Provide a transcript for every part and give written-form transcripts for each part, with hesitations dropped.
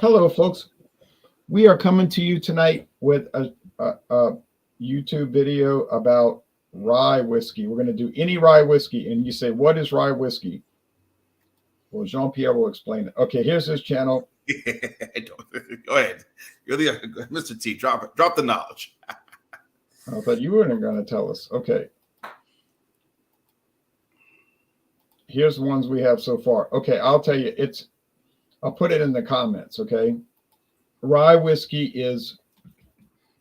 Hello, folks. We are coming to you tonight with a YouTube video about rye whiskey. We're going to do any rye whiskey. And you say, what is rye whiskey? Well, Jean-Pierre will explain it. Okay, here's his channel. Go ahead. You're the Mr. T. Drop it. Drop the knowledge. I thought you weren't going to tell us. Okay. Here's the ones we have so far. Okay, I'll tell you. I'll put it in the comments, okay? Rye whiskey is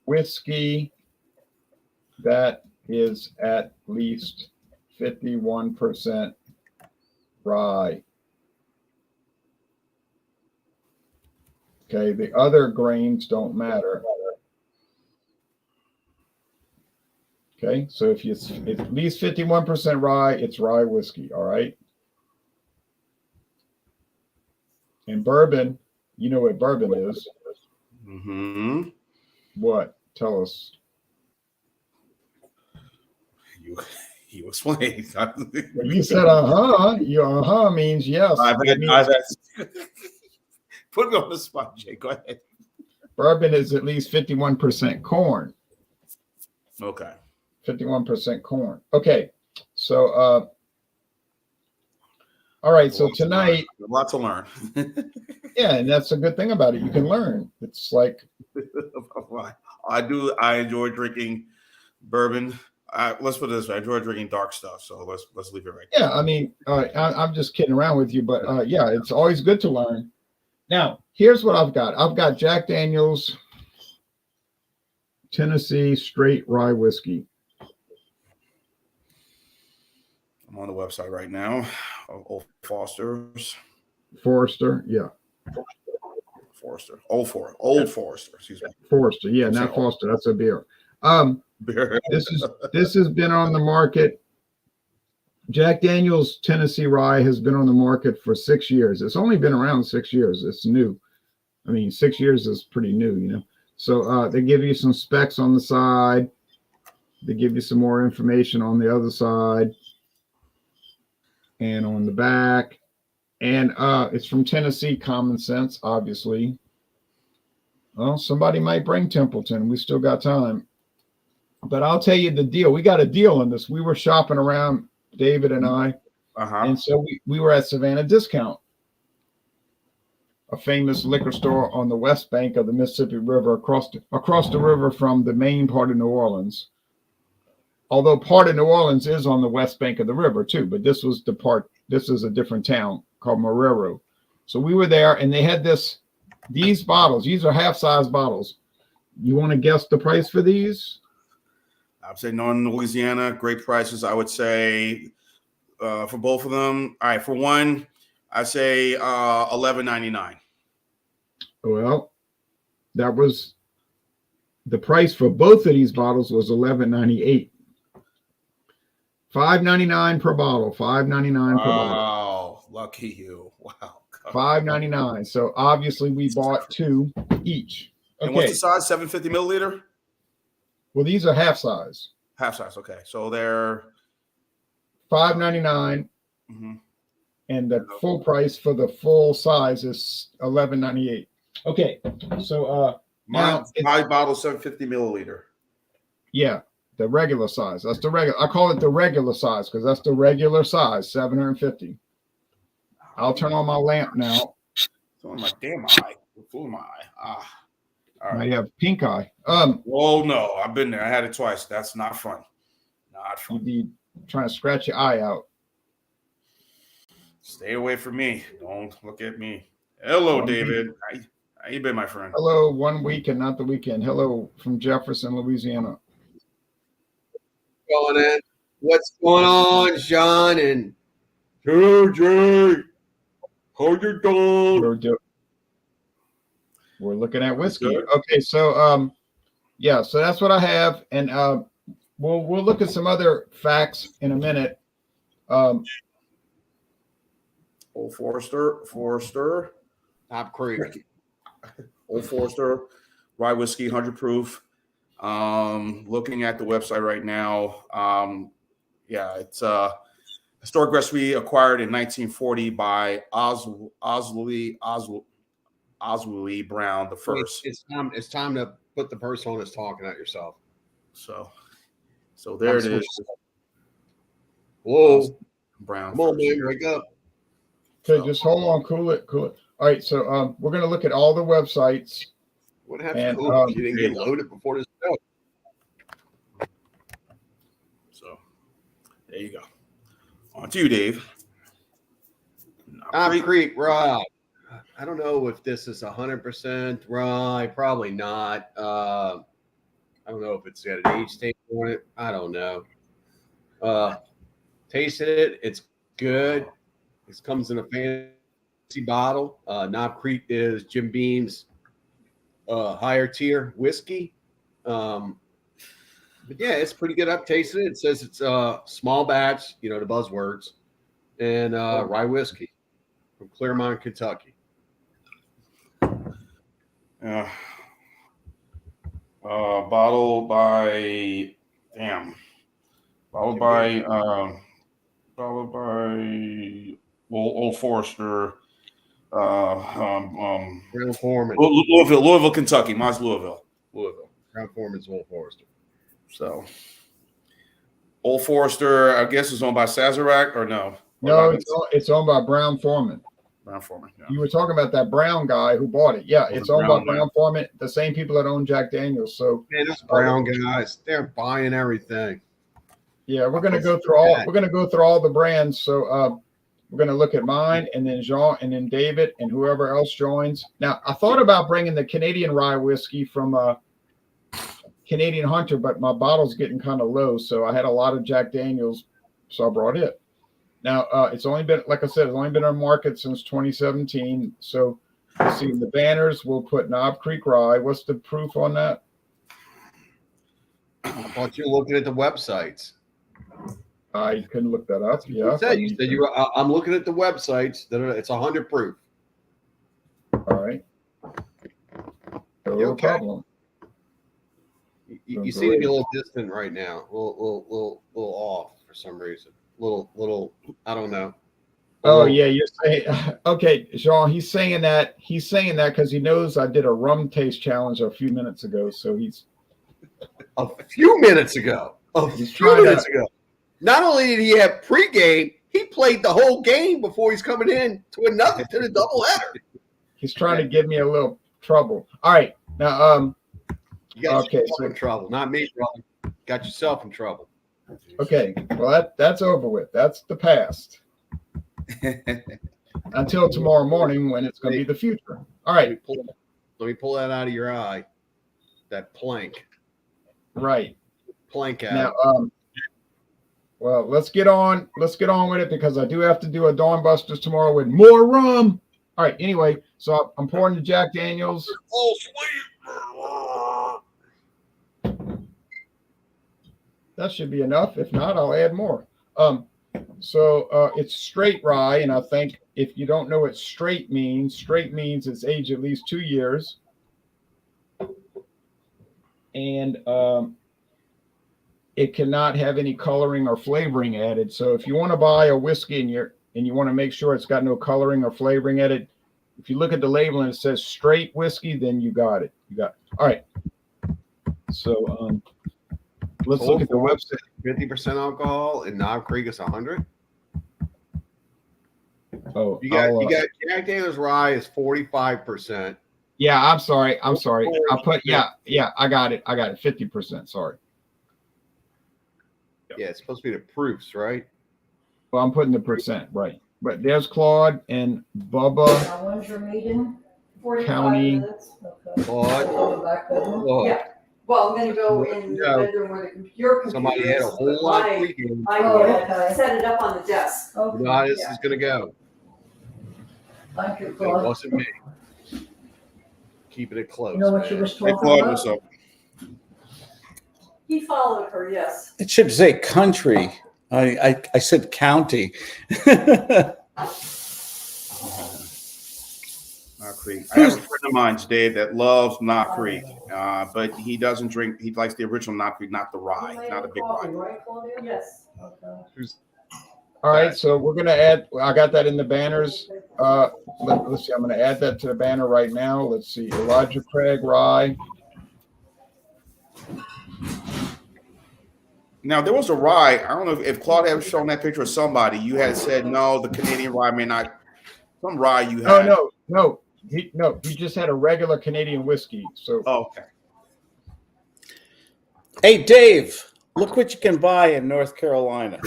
whiskey that is at least 51% rye. Okay, the other grains don't matter. Okay, so if it's at least 51% rye, it's rye whiskey, all right? And bourbon, you know what bourbon is. Mm-hmm. What? Tell us. You explain. You said Your means yes. Put me on the spot, Jay. Go ahead. Bourbon is at least 51% corn. Okay. 51% corn. Okay. So all right. So tonight, a lot to learn. Yeah, and that's a good thing about it. You can learn. It's like I enjoy drinking bourbon. Let's put it this way: I enjoy drinking dark stuff. So let's leave it right there. Yeah, I mean, I'm just kidding around with you, but yeah, it's always good to learn. Now, here's what I've got. I've got Jack Daniel's Tennessee Straight Rye Whiskey. I'm on the website right now. Old Foster's. Forester, yeah. Forester. Old Forester. Excuse me. Forester, yeah, not Foster. That's a beer. This has been on the market. Jack Daniel's Tennessee Rye has been on the market for 6 years. It's only been around 6 years. It's new. I mean, 6 years is pretty new, you know. So they give you some specs on the side. They give you some more information on the other side and on the back. And it's from Tennessee, Common Sense, obviously. Well, somebody might bring Templeton. We still got time. But I'll tell you the deal. We got a deal on this. We were shopping around, David and I. And so we were at Savannah Discount, a famous liquor store on the west bank of the Mississippi River, across the river from the main part of New Orleans. Although part of New Orleans is on the west bank of the river too, but this is a different town called Marrero. So we were there, and they had these bottles. These are half-size bottles. You want to guess the price for these? I would say Northern Louisiana, great prices. I would say for both of them. All right, for one, I say $11.99. Well, that was the price for both of these bottles was $11.98. $5.99 per bottle. $5.99 per bottle. Wow, lucky you! Wow, $5.99. So obviously we bought two each. Okay. And what's the size? 750 milliliter. Well, these are half size. Half size. Okay, so they're $5.99. Mm-hmm. And the full price for the full size is $11.98. Okay, so my bottle 750 milliliter. Yeah, the regular size. That's the regular. I call it the regular size because that's the regular size, 750. I'll turn on my lamp now. It's on my damn eye. Full of my eye. All right. I have pink eye. Oh no, I've been there. I had it twice. That's not fun. Not fun. You'd be trying to scratch your eye out. Stay away from me. Don't look at me. Hello, David. How you been, my friend? Hello, 1 week and not the weekend. Hello from Jefferson, Louisiana. What's going on, John and Jay? How you doing? We're looking at whiskey. Okay, so yeah, so that's what I have, and we'll look at some other facts in a minute. Old Forester, Top Creek. Old Forester, rye whiskey, 100 proof. Looking at the website right now, yeah, it's historic recipe acquired in 1940 by Osley Oswald Brown the first. It's time to put the person on that's talking at yourself. So there it is. Whoa, Brown. come on, first. man, wake up. Okay, just hold on, cool it. All right, so we're gonna look at all the websites. What happened? And, You didn't get loaded before this show. So there you go. On to you, Dave. Knob Creek Rye. I don't know if this is 100% rye. Probably not. I don't know if it's got an age stamp on it. I don't know. Tasted it. It's good. It comes in a fancy bottle. Knob Creek is Jim Beam's higher tier whiskey. But yeah, it's pretty good. I've tasted it. It says it's small batch, the buzzwords, and rye whiskey from Claremont, Kentucky. Bottled by Old Forester, Brown Foreman. Louisville, Kentucky. Mine's Louisville. Brown Foreman's Old Forester. So Old Forester, I guess, is owned by Sazerac or no? No, it's owned by Brown Foreman. Brown Foreman. Yeah. You were talking about that Brown guy who bought it. Yeah, it's owned by Brown Foreman, the same people that own Jack Daniels. So man, those Brown guys, they're buying everything. Yeah, we're gonna go through all the brands. So we're gonna look at mine, and then Jean, and then David, and whoever else joins. Now, I thought about bringing the Canadian rye whiskey from Canadian Hunter, but my bottle's getting kind of low, so I had a lot of Jack Daniels, so I brought it. Now, it's only been, like I said, it's only been on market since 2017. So, let's see, the banners, we'll put Knob Creek Rye. What's the proof on that? I thought you were looking at the websites. I couldn't look that up. Yeah. You said you were, I'm looking at the websites. It's 100 proof. All right. No problem. You seem to be a little distant right now. A little off for some reason. Little, I don't know. Oh yeah, you're saying okay, Jean. He's saying that because he knows I did a rum taste challenge a few minutes ago. So he's a few minutes ago. Not only did he have pregame, he played the whole game before he's coming in to the doubleheader. He's trying to give me a little trouble. All right, now you got yourself in trouble, not me, brother. Got yourself in trouble. Okay, well that's over with. That's the past. Until tomorrow morning when it's going to be the future. All right. Let me pull that out of your eye. That plank. Right. Plank out. Now, well, let's get on with it because I do have to do a Dawn Busters tomorrow with more rum. All right. Anyway, so I'm pouring the Jack Daniels. Full sleep. That should be enough. If not, I'll add more. So it's straight rye, and I think if you don't know what straight means it's aged at least 2 years, and it cannot have any coloring or flavoring added. So if you want to buy a whiskey and you want to make sure it's got no coloring or flavoring added, if you look at the label and it says straight whiskey, then you got it. All right. So let's look at the website. 50% alcohol and Knob Creek is 100. Oh, you got Jack Daniel's rye is 45%. Yeah, I'm sorry. I put I got it. 50%. Sorry. Yeah, it's supposed to be the proofs, right? Well, I'm putting the percent right. But there's Claude and Bubba. When's your meeting? 45 County. minutes. Okay. Claude. Yeah. Well, I'm going to go in the bedroom where your computer somebody had a whole lot of pregame. I set it up on the desk. Okay. You know how this is going to go. Thank you, It Claude. wasn't me. Keeping it close. You know what she was Hey, talking Claude, about? what's up? He followed her, yes. It should say country. I said county. Knob Creek. I have a friend of mine, Dave, that loves Knob Creek, but he doesn't drink. He likes the original Knob Creek, not the rye, not the big rye. Right, Claudia? Yes. Okay. All right, so we're gonna add. I got that in the banners. Let's see. I'm going to add that to the banner right now. Let's see. Elijah Craig Rye. Now there was a rye. I don't know if Claude had shown that picture of somebody. You had said no, the Canadian rye may not. Some rye you had. No. He just had a regular Canadian whiskey. So Okay. Hey, Dave, look what you can buy in North Carolina.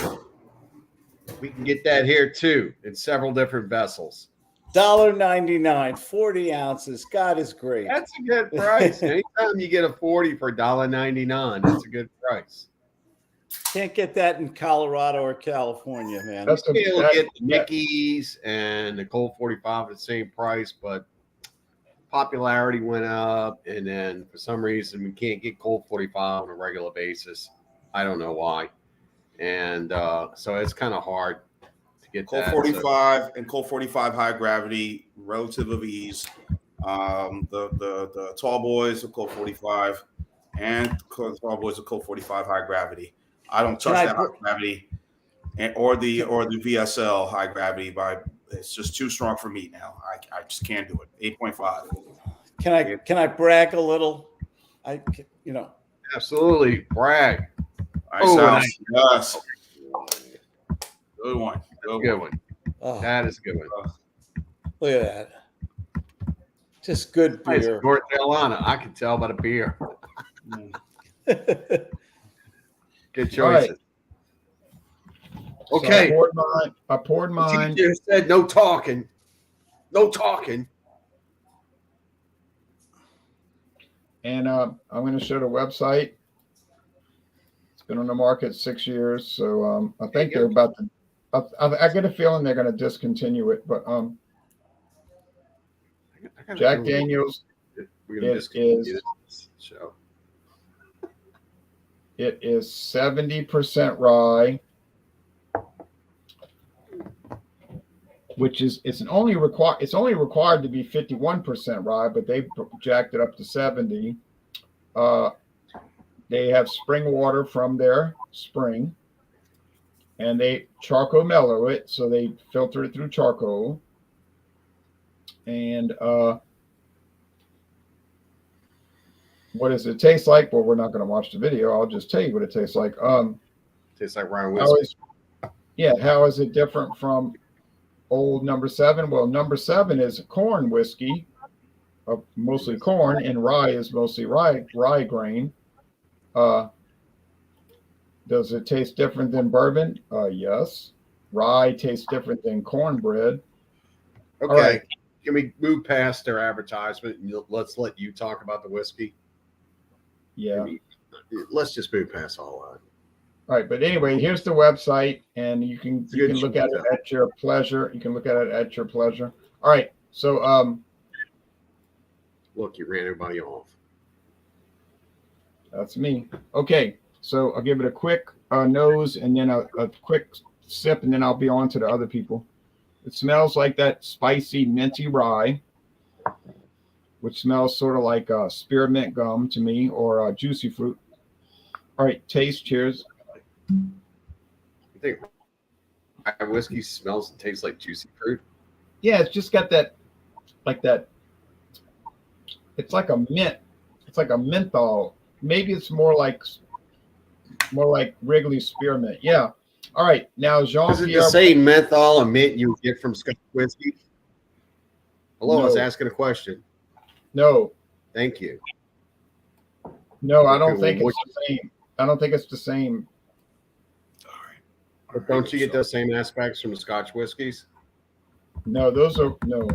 We can get that here too in several different vessels. $1.99, 40 ounces. God is great. That's a good price. Anytime you get a 40 for $1.99, that's a good price. Can't get that in Colorado or California, man. You'll get the Mickey's and the Colt 45 at the same price, but popularity went up, and then for some reason we can't get Colt 45 on a regular basis. I don't know why, and so it's kind of hard to get Colt that. 45 and Colt 45 high gravity, relative of ease. The tall boys of Colt 45 and tall boys of Colt 45 high gravity. I don't touch that high gravity or the VSL high gravity. It's just too strong for me now. I just can't do it. 8.5. Can I brag a little? Absolutely brag. Nice. Yes. Good one. Good one. Oh, That is a good one. look at that. Just good Nice. beer. North Carolina. I can tell by the beer. Good choices. Right. Okay. So I poured mine. The teacher said no talking. No talking. And I'm going to show the website. It's been on the market 6 years. So I think they're about to, I get a feeling they're going to discontinue it. But Jack Daniels, it is 70% rye, which is it's only required to be 51% rye, but they jacked it up to 70. They have spring water from their spring, and they charcoal mellow it, so they filter it through charcoal. And what does it taste like? Well, we're not going to watch the video. I'll just tell you what it tastes like. Tastes like Rye Whiskey. How is it different from old number 7? Well, number 7 is corn whiskey, mostly corn, and rye is mostly rye grain. Does it taste different than bourbon? Yes. Rye tastes different than cornbread. Okay. All right. Can we move past their advertisement and let's let you talk about the whiskey? Yeah. Let's just move past all that. All right, but anyway, here's the website, and you can look at it at your pleasure. You can look at it at your pleasure. All right, so look, you ran everybody off. That's me. Okay, so I'll give it a quick nose, and then a quick sip, and then I'll be on to the other people. It smells like that spicy minty rye, which smells sort of like spearmint gum to me, or juicy fruit. All right, taste. Cheers. You think Rye whiskey smells and tastes like juicy fruit? Yeah, it's just got that, like that. It's like a mint. It's like a menthol. Maybe it's more like Wrigley spearmint. Yeah. All right. Now, Jean-Pierre. Is it the same menthol and mint you get from Scotch whiskey? Hello, I was asking a question. No. Thank you. No, I don't think it's the same. I don't think it's the same. All right. But don't you get those same aspects from the Scotch whiskeys? No, those are no.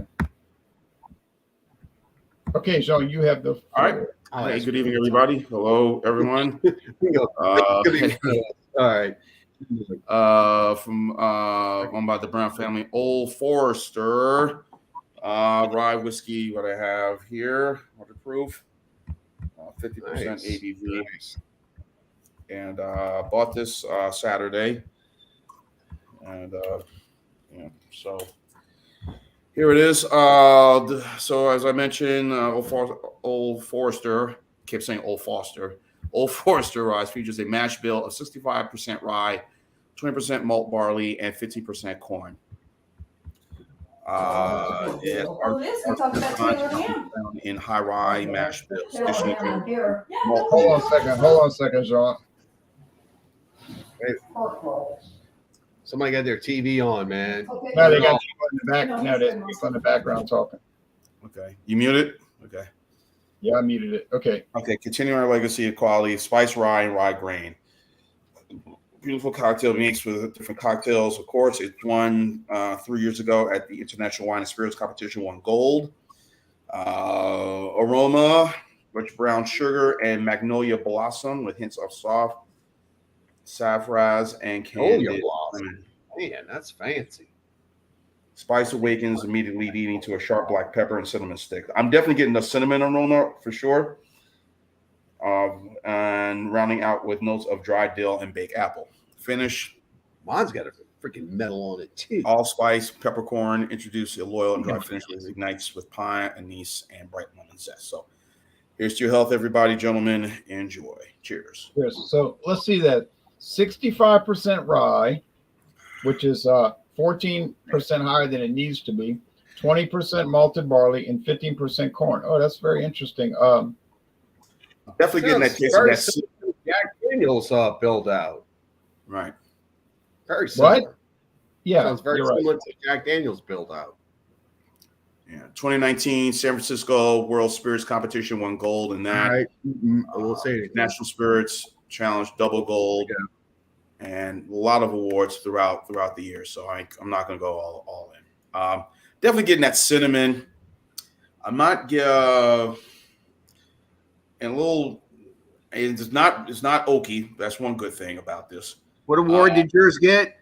Okay, Jean, you have the. All right. Hey, good evening, everybody. Hello, everyone. All right. From owned by the Brown family, Old Forester rye whiskey. What I have here, waterproof, 50% Nice. ABV, Nice. and bought this Saturday, and so here it is. So as I mentioned, Old Forester, kept saying Old Foster. Old Forester rye features a mash bill of 65% rye, 20% malt barley, and 50% corn. Oh, this, we talked about Taylor Ham. found in High Rye mash bills. Taylor Ham and beer. Yeah. Hold on a second. Hold on a second, Jean. Somebody got their TV on, man. Okay. No, they got people in the back. No, there's people in the background talking. Okay, you muted. Okay. Yeah, I muted it. Okay. Okay, continuing our legacy of quality, spice rye and rye grain. Beautiful cocktail mix with different cocktails. Of course, it won 3 years ago at the International Wine and Spirits Competition, won gold. Aroma, rich brown sugar, and magnolia blossom with hints of soft saffron and candied lemon. Man, that's fancy. Spice awakens immediately, leading to a sharp black pepper and cinnamon stick. I'm definitely getting the cinnamon aroma for sure. And rounding out with notes of dried dill and baked apple. Finish. Mine's got a freaking metal on it too. Allspice, peppercorn, introduce a loyal and dry finish that ignites with pine, anise, and bright lemon zest. So here's to your health, everybody. Gentlemen, enjoy. Cheers. Cheers. So let's see that 65% rye, which is 14% higher than it needs to be, 20% malted barley, and 15% corn. Oh, that's very interesting. Definitely getting that taste of Very that. similar to Jack Daniels build out. Right. Very similar. What? Yeah, Sounds very you're right. similar to Jack Daniels build out. Yeah. 2019 San Francisco World Spirits Competition won gold in that. All right. I won't say anything. National Spirits Challenge double gold, and a lot of awards throughout the year. So I'm not going to go all in. Definitely getting that cinnamon. I might get and a little. It's not oaky. That's one good thing about this. What award did yours get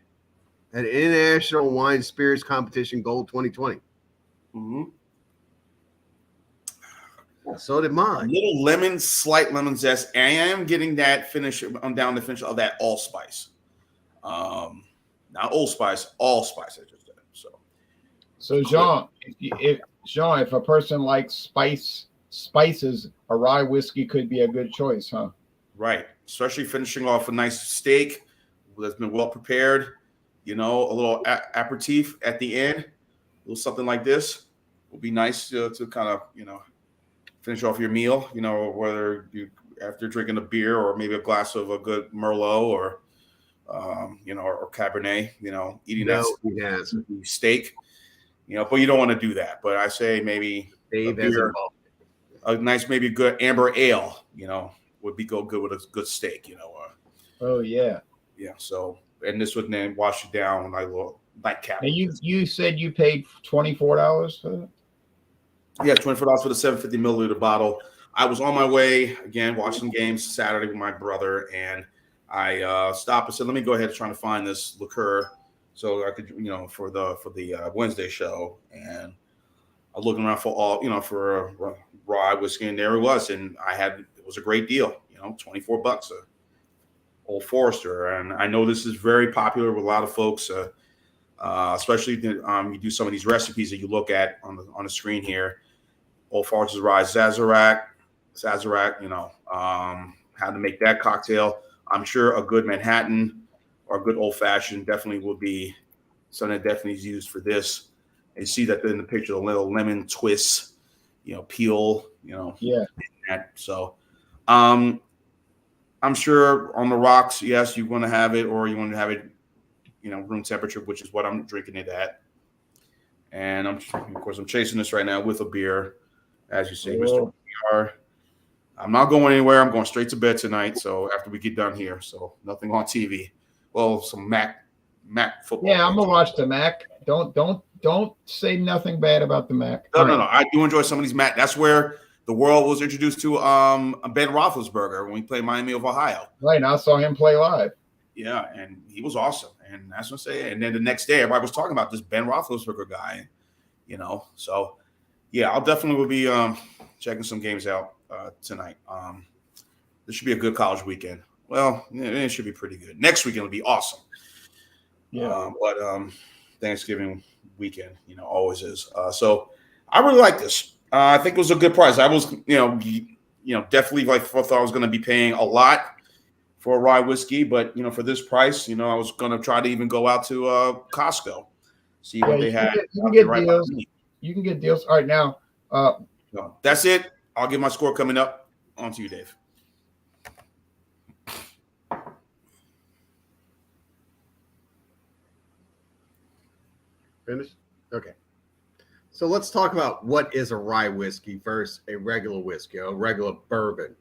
at International Wine Spirits Competition Gold 2020? Mm-hmm. So did A mine. little lemon, slight lemon zest. And I am getting that finish. I'm down the finish of that allspice. Not Old Spice, allspice. I just did. So Jean, if a person likes spices, a rye whiskey could be a good choice, huh? Right, especially finishing off a nice steak that's been well prepared. You know, a little aperitif at the end, a little something like this will be nice to kind of finish off your meal. You know, whether you after drinking a beer or maybe a glass of a good Merlot or or Cabernet. Eating that steak. But you don't want to do that. But I say maybe a nice, maybe good amber ale. Would be good with a good steak. Oh yeah. Yeah. So, and this would then wash it down with a little nightcap. And you said you paid $24 for that? Yeah, $24 for the 750 milliliter bottle. I was on my way again, watching games Saturday with my brother, and I stopped and said, "Let me go ahead and try to find this liqueur, so I could, for the Wednesday show." And I was looking around for all, for Rye whiskey, and there it was, and it was a great deal, $24 a Old Forester, and I know this is very popular with a lot of folks, especially you do some of these recipes that you look at on the screen here. Old Forester Rye Sazerac, how to make that cocktail. I'm sure a good Manhattan or a good old fashioned definitely will be something that definitely is used for this. And you see that in the picture, a little lemon twist, peel, Yeah. That. So, I'm sure on the rocks, yes, you want to have it, or you want to have it, room temperature, which is what I'm drinking it at. And I'm chasing this right now with a beer, as you say, Mr. PR. I'm not going anywhere. I'm going straight to bed tonight. So after we get done here, so nothing on TV. Well, some Mac football. Yeah, I'm gonna watch the Mac. Don't say nothing bad about the Mac. No. I do enjoy some of these Mac. That's where the world was introduced to Ben Roethlisberger when we played Miami of Ohio. Right, and I saw him play live. Yeah, and he was awesome. And that's what I'm saying. And then the next day, everybody was talking about this Ben Roethlisberger guy. So yeah, I'll definitely will be checking some games out tonight. This should be a good college weekend. Well, it should be pretty good. Next weekend will be awesome. Yeah. But Thanksgiving weekend, always is. So I really like this. I think it was a good price. I was, definitely thought I was going to be paying a lot for a rye whiskey, but for this price, I was going to try to even go out to Costco. see what they had. You can get right deals. behind me. You can get deals. All right, now. So that's it. I'll give my score coming up. On to you, Dave. Finished? Okay. So let's talk about what is a rye whiskey versus a regular whiskey, a regular bourbon.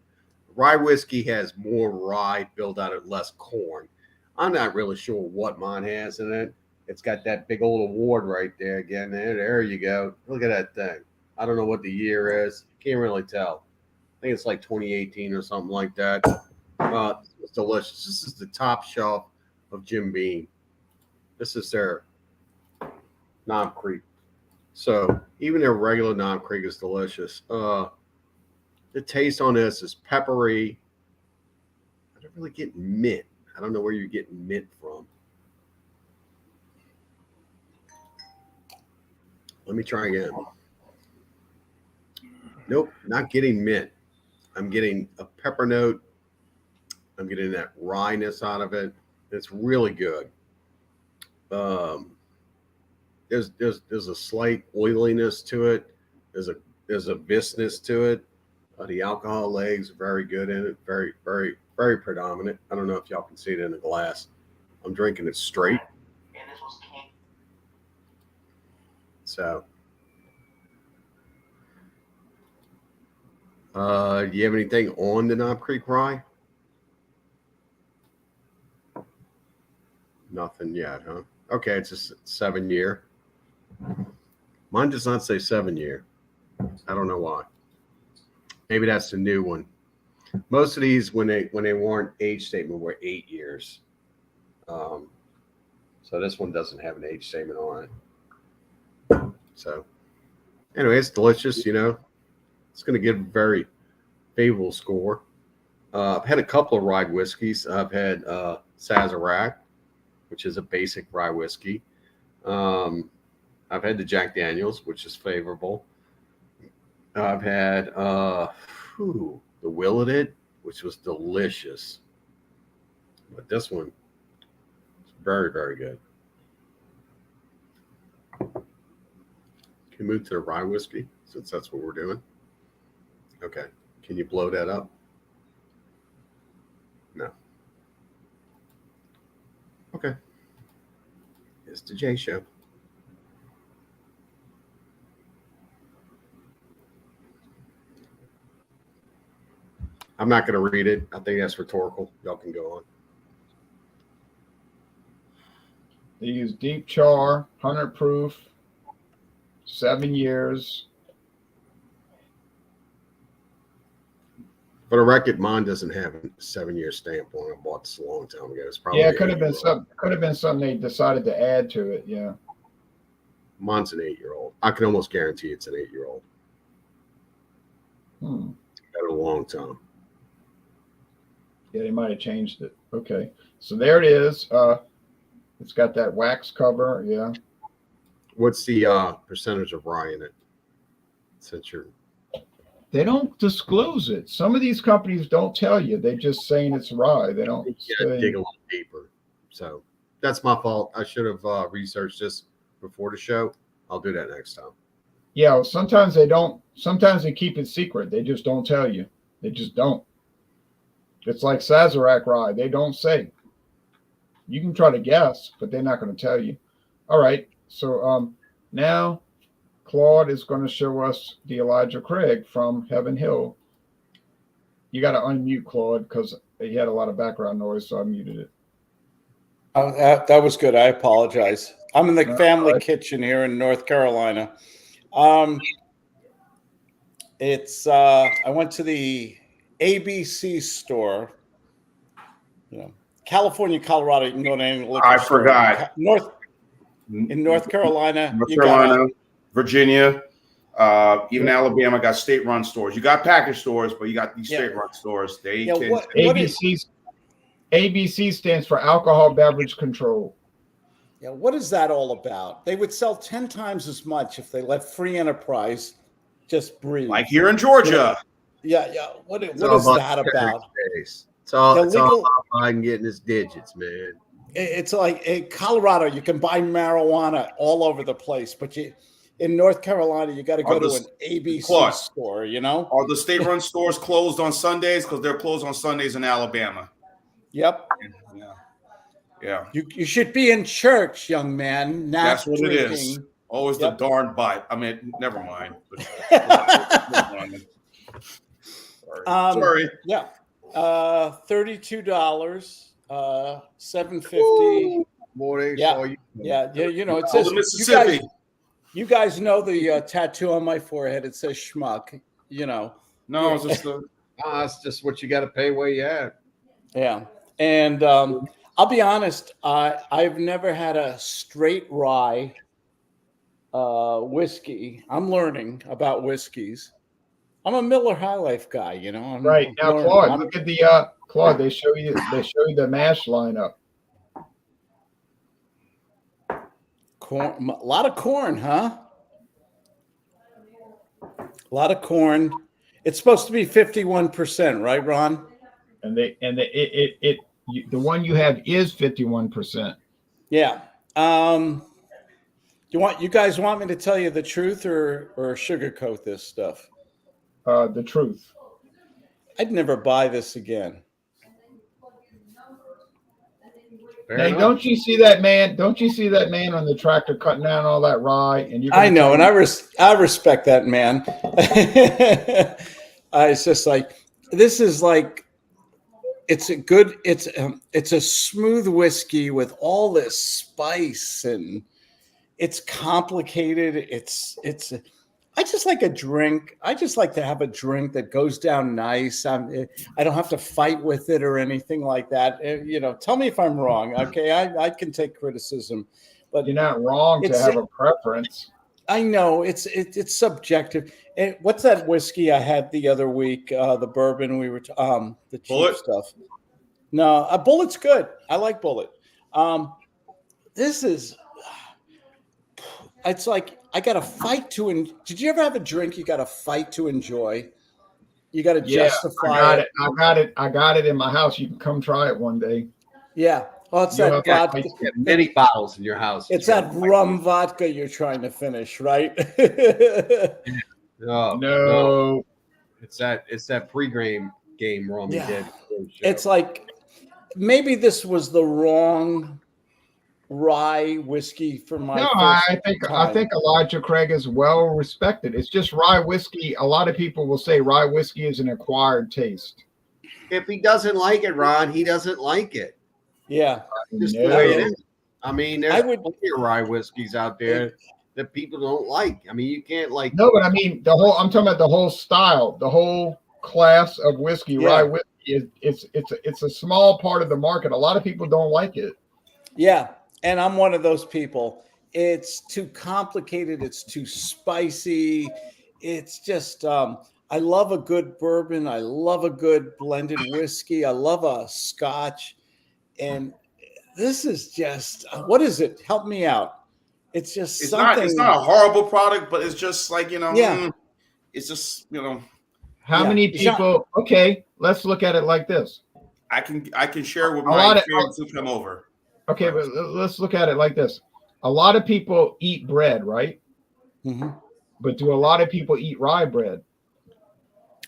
Rye whiskey has more rye built out of less corn. I'm not really sure what mine has in it. It's got that big old award right there again. There you go. Look at that thing. I don't know what the year is. Can't really tell. I think it's like 2018 or something like that. It's delicious. This is the top shelf of Jim Beam. This is their Knob Creek. So even their regular Knob Creek is delicious. The taste on this is peppery. I don't really get mint. I don't know where you're getting mint from. Let me try again. Nope, not getting mint. I'm getting a pepper note. I'm getting that wryness out of it. It's really good. There's a slight oiliness to it. There's a viscous to it. The alcohol legs are very good in it. Very, very, very predominant. I don't know if y'all can see it in the glass. I'm drinking it straight. So, do you have anything on the Knob Creek Rye? Nothing yet, huh? Okay, it's a 7 year. Mine does not say 7 year. I don't know why. Maybe that's the new one. Most of these, when they weren't age statement, were 8 years. So this one doesn't have an age statement on it. So anyway, it's delicious. It's going to give a very favorable score. I've had a couple of rye whiskeys. I've had Sazerac, which is a basic rye whiskey. I've had the Jack Daniels, which is favorable. I've had the Willett, which was delicious. But this one is very, very good. Can we move to the rye whiskey since that's what we're doing? Okay. Can you blow that up? No. Okay. It's the J Show. I'm not going to read it. I think that's rhetorical. Y'all can go on. They use deep char, 100 proof, 7 years. For the record, mine doesn't have a 7 year stamp on it. I bought this a long time ago. It's probably Yeah, it could have been some. Could have been something they decided to add to it. Yeah. Mine's an 8-year-old. I can almost guarantee it's an 8-year-old. Been a long time. Yeah, they might have changed it. Okay, so there it is. It's got that wax cover. Yeah. What's the percentage of rye in it? Since you're They don't disclose it. Some of these companies don't tell you. They're just saying it's rye. They don't say. dig a little deeper. So that's my fault. I should have researched this before the show. I'll do that next time. Yeah, well, sometimes they don't. Sometimes they keep it secret. They just don't tell you. They just don't. It's like Sazerac rye. They don't say. You can try to guess, but they're not going to tell you. All right. So now Claude is going to show us the Elijah Craig from Heaven Hill. You got to unmute Claude because he had a lot of background noise, so I muted it. Oh, that was good. I apologize. I'm in the family kitchen here in North Carolina. I went to the ABC store. California, Colorado, you can go to any liquor I store. forgot. In North Carolina, Virginia, even Alabama got state-run stores. You got package stores, but you got these state-run stores. ABC stands for Alcohol Beverage Control. Yeah, what is that all about? They would sell 10 times as much if they let free enterprise just breathe. Like here in Georgia. Yeah. What is that about? It's all about Biden getting his digits, man. it's like in Colorado, you can buy marijuana all over the place, but in North Carolina, you got to go to an ABC Claude, store, you know? Are the state-run stores closed on Sundays? Because they're closed on Sundays in Alabama. Yep. Yeah. You should be in church, young man, not That's what drinking. it is. Always the darn bite. I mean, never mind. Sorry. Yeah. $32, $7.50. Boy, Yeah. Yeah. You know, it Oh, says the Mississippi. you guys know the tattoo on my forehead. It says schmuck, you know. No, it's just It's just what you got to pay where you at. Yeah. And I'll be honest, I've never had a straight rye whiskey. I'm learning about whiskeys. I'm a Miller High Life guy, you know. I'm Right now, learning. Claude, look at the Claude. They show you the mash lineup. Corn, a lot of corn, huh? A lot of corn. It's supposed to be 51%, right, Ron? And the one you have is 51%. Yeah. You guys want me to tell you the truth or sugarcoat this stuff? The truth. I'd never buy this again. Hey, don't you see that man? Don't you see that man on the tractor cutting down all that rye? And I know, and I respect that man. It's just like this is like it's a smooth whiskey with all this spice and it's complicated. I just like a drink. I just like to have a drink that goes down nice. I don't have to fight with it or anything like that. You know, tell me if I'm wrong. Okay, I can take criticism, but you're not wrong to have a preference. I know it's subjective. And what's that whiskey I had the other week? The bourbon we were the cheap Bullet? stuff. No, a Bullet's good. I like Bullet. This is. It's like I got to fight to. Did you ever have a drink you got to fight to enjoy? You got to justify it. I got it in my house. You can come try it one day. Yeah. Well, it's that vodka. Many bottles in your house. It's that rum vodka you're trying to finish, right? No. It's that pre-game rum you did. It's like maybe this was the wrong rye whiskey for my I think Elijah Craig is well respected. It's just rye whiskey. A lot of people will say rye whiskey is an acquired taste. If he doesn't like it, Ron, he doesn't like it. Yeah. Just the way it is. I mean, there's plenty of rye whiskeys out there that people don't like. I mean, you can't like. No, but I mean I'm talking about the whole style, the whole class of whiskey. Yeah. Rye whiskey it's a small part of the market. A lot of people don't like it. Yeah. And I'm one of those people. It's too complicated. It's too spicy. It's just, I love a good bourbon. I love a good blended whiskey. I love a scotch. And this is just, what is it? Help me out. It's just something. It's not a horrible product, but it's just like, Yeah. It's just, How many people? Okay, let's look at it like this. I can share with my friends who come over. Okay, but let's look at it like this. A lot of people eat bread, right? Mm-hmm. But do a lot of people eat rye bread?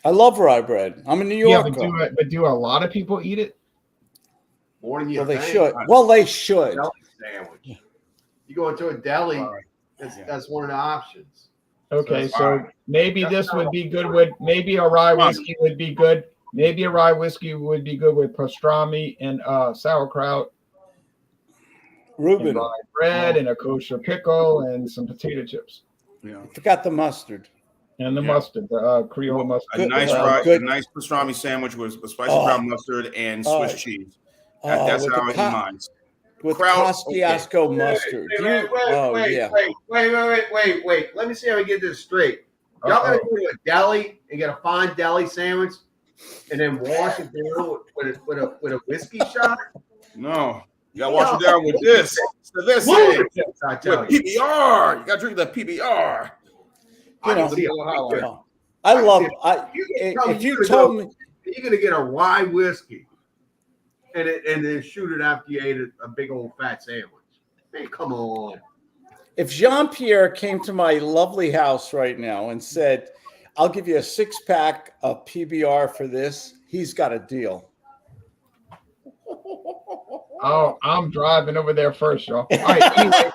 I love rye bread. I'm in New York. Yeah, but do a lot of people eat it? More than you Well, they think. should. Well, they should. Sandwich. You go into a deli, that's one of the options. Okay, so maybe this would be good with, maybe a rye whiskey would be good. Maybe a rye whiskey would be good with pastrami and sauerkraut. Reuben. And rye bread and a kosher pickle and some potato chips. Yeah. Forgot the mustard. And the mustard, the Creole mustard. A nice pastrami sandwich with a spicy brown mustard and Swiss cheese. That's how I eat mine. With Costco mustard. Wait. Let me see how I get this straight. Y'all gonna go to a deli and get a fine deli sandwich and then wash it down with a whiskey shot? No. You gotta wash it down with this. So this with PBR. You gotta drink the PBR. I love. If you told me you're gonna get a rye whiskey and then shoot it after you ate a big old fat sandwich. Man, come on. If Jean-Pierre came to my lovely house right now and said, I'll give you a 6-pack of PBR for this, he's got a deal. Oh, I'm driving over there first, y'all. All right, anyway,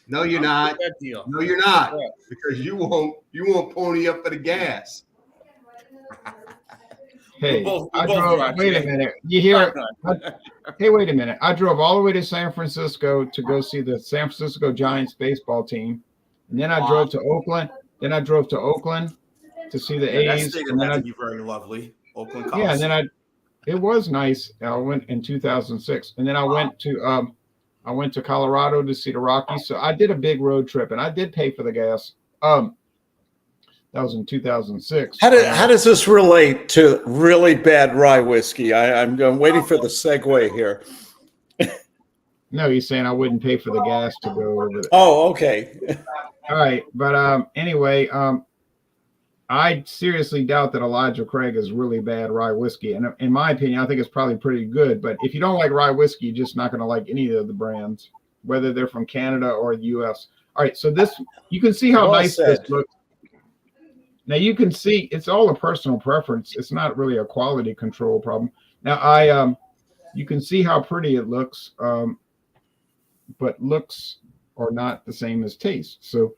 No, you're not. That deal. No, you're not. Because you won't pony up for the gas. hey, We I both drove. drive, Wait a Jay. minute. You hear? Hey, wait a minute. I drove all the way to San Francisco to go see the San Francisco Giants baseball team, and then I drove to Oakland. Then I drove to Oakland to see the That A's. stadium And then had to I, be very lovely. Oakland yeah, Coliseum. and then it was nice. I went in 2006, and then I went to Colorado to see the Rockies. So I did a big road trip, and I did pay for the gas. That was in 2006. How does this relate to really bad rye whiskey? I'm waiting for the segue here. No, he's saying I wouldn't pay for the gas to go over there. Oh, okay. All right, but anyway, I seriously doubt that Elijah Craig is really bad rye whiskey, and in my opinion, I think it's probably pretty good. But if you don't like rye whiskey, you're just not going to like any of the brands, whether they're from Canada or the U.S. All right, so this you can see how Well nice said. this looks. Now you can see it's all a personal preference. It's not really a quality control problem. Now you can see how pretty it looks, but looks are not the same as taste. So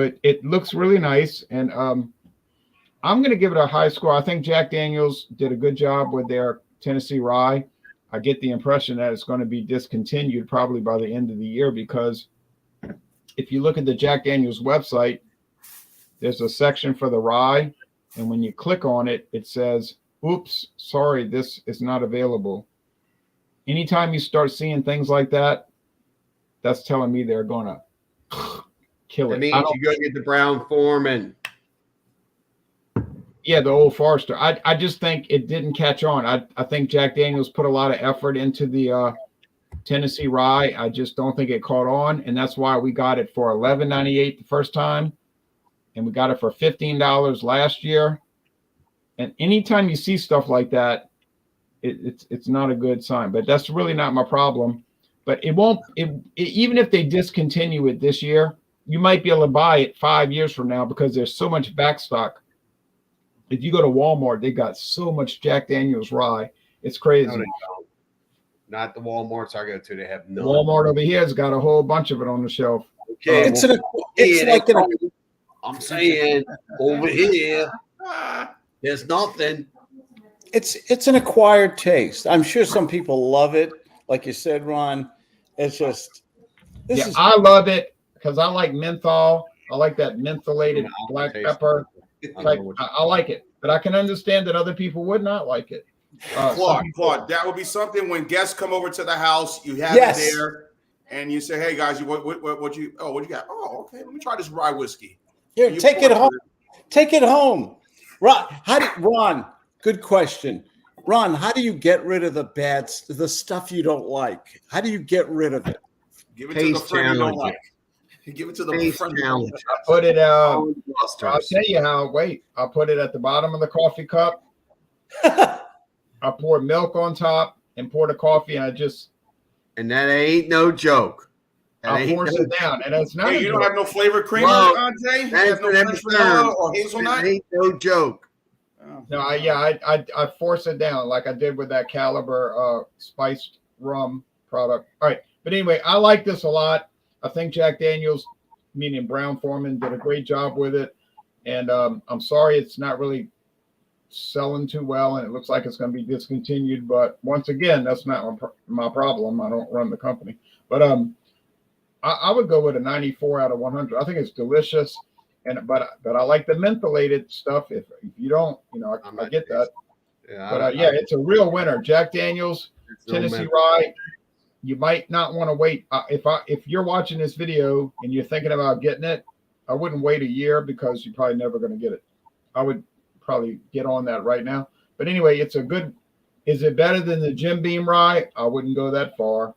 it looks really nice, and I'm going to give it a high score. I think Jack Daniel's did a good job with their Tennessee Rye. I get the impression that it's going to be discontinued probably by the end of the year, because if you look at the Jack Daniel's website, there's a section for the rye, and when you click on it, it says, oops, sorry, this is not available. Anytime you start seeing things like that, that's telling me they're going to kill That it. means you go get the Brown Foreman. Yeah, the Old Forester. I just think it didn't catch on. I think Jack Daniel's put a lot of effort into the Tennessee Rye. I just don't think it caught on, and that's why we got it for $11.98 the first time, and we got it for $15 last year. And anytime you see stuff like that, it's not a good sign. But that's really not my problem. But it won't. Even if they discontinue it this year, you might be able to buy it 5 years from now because there's so much backstock. If you go to Walmart, they got so much Jack Daniel's Rye. It's crazy. No, they don't. Not the Walmarts I go to. They have none. Walmart over here has got a whole bunch of it on the shelf. Okay, It's well, like I'm saying over here, there's nothing. it's an acquired taste. I'm sure some people love it, like you said, Ron. It's just I love it because I like menthol. I like that mentholated I don't black taste pepper. I Type. don't know what I like it, but I can understand that other people would not like it. Claude, that would be something when guests come over to the house, you have Yes. it there, and you say, "Hey guys, what you got? Oh, okay, let me try this rye whiskey." here. You Take pour it home. Take it home. Ron, good question. Ron, how do you get rid of the stuff you don't like? How do you get rid of it? Give it to the Taste friend you don't challenge. like. Give it to the Taste friend you don't challenge. like. I put it I'll Clusters. tell you how. Wait, I'll put it at the bottom of the coffee cup. I pour milk on top and pour the coffee, and And that ain't no joke. That I'll ain't force no it down, and it's not. Hey, a you don't joke. have no flavored creamer, Well, Jay? You That's have no an French vanilla term. or hazelnut? That ain't no joke. Oh. No, I force it down like I did with that Caliber spiced rum product. All right, but anyway, I like this a lot. I think Jack Daniel's, meaning Brown Foreman, did a great job with it, and I'm sorry it's not really selling too well, and it looks like it's going to be discontinued. But once again, that's not my problem. I don't run the company, but I would go with a 94 out of 100. I think it's delicious. But I like the mentholated stuff. If you don't, I get that. Yeah, But it's a real winner. Jack Daniel's Tennessee Rye. You might not want to wait. If you're watching this video and you're thinking about getting it, I wouldn't wait a year because you're probably never going to get it. I would probably get on that right now. But anyway, it's a good. Is it better than the Jim Beam Rye? I wouldn't go that far.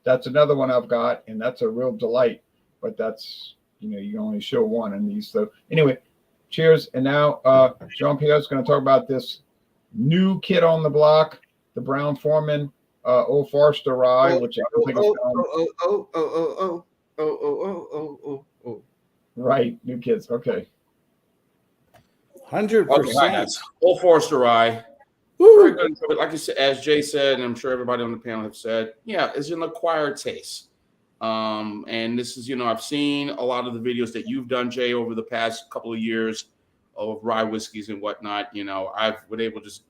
That's another one I've got, and that's a real delight. But that's, you can only show one in these. So anyway, cheers. And now Jean-Pierre's going to talk about this new kid on the block, the Brown Foreman Old Forester Rye, which I don't think is Oh. right. New kids. Okay. 100%. Okay, hi guys. Old Forester Rye. Very good. Like you said, as Jay said, and I'm sure everybody on the panel have said, yeah, it's an acquired taste. And this is, I've seen a lot of the videos that you've done, Jay, over the past couple of years of rye whiskeys and whatnot. I've been able to just,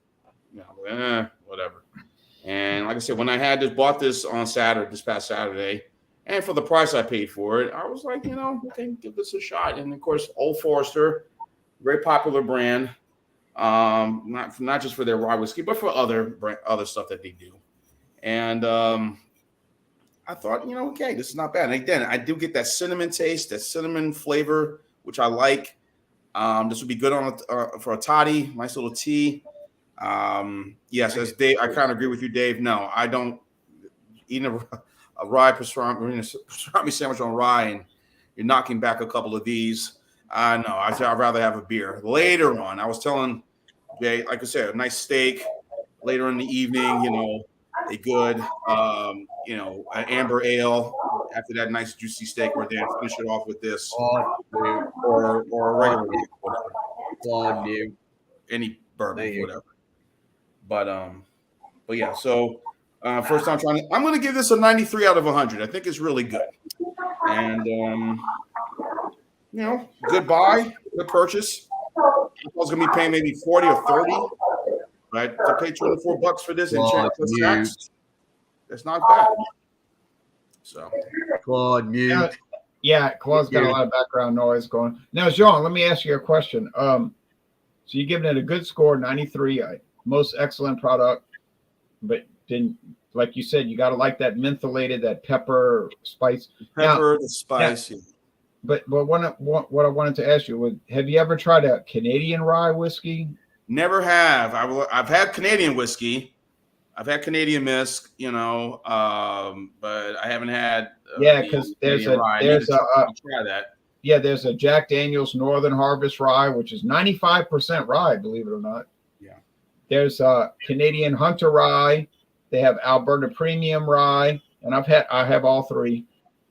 whatever. And like I said, when I bought this on this past Saturday, and for the price I paid for it, I was like, okay, give this a shot. And of course, Old Forester, very popular brand. Not just for their rye whiskey, but for other stuff that they do. And I thought, okay, this is not bad. And again, I do get that cinnamon taste, that cinnamon flavor, which I like. This would be good on for a toddy, nice little tea. Yes, as Dave, I kind of agree with you, Dave. No, I don't eat a rye pastrami sandwich on rye, and you're knocking back a couple of these. No, I'd rather have a beer later on. I was telling Jay, like I said, a nice steak later in the evening. A good, an amber ale after that nice juicy steak. We're there. Finish it off with this, or a regular whatever. Any bourbon, whatever. But yeah. So first time trying. I'm going to give this a 93 out of 100. I think it's really good, and good buy, good purchase. I was going to be paying maybe 40 or 30. Right, to pay $24 for this and check the stacks, that's not bad. So, Claude, mute. Yeah, Claude's got a lot of background noise going. Now, Jean, let me ask you a question. So you're giving it a good score, 93, most excellent product, but then, like you said, you got to like that mentholated, that pepper spice. The spice. Yeah. But what I wanted to ask you was, have you ever tried a Canadian rye whiskey? Never have. I've had Canadian whiskey. I've had Canadian mist, but I haven't had. Because there's a try that. Yeah, there's a Jack Daniel's Northern Harvest Rye, which is 95% rye, believe it or not. Yeah. There's a Canadian Hunter Rye. They have Alberta Premium Rye, and I have all three.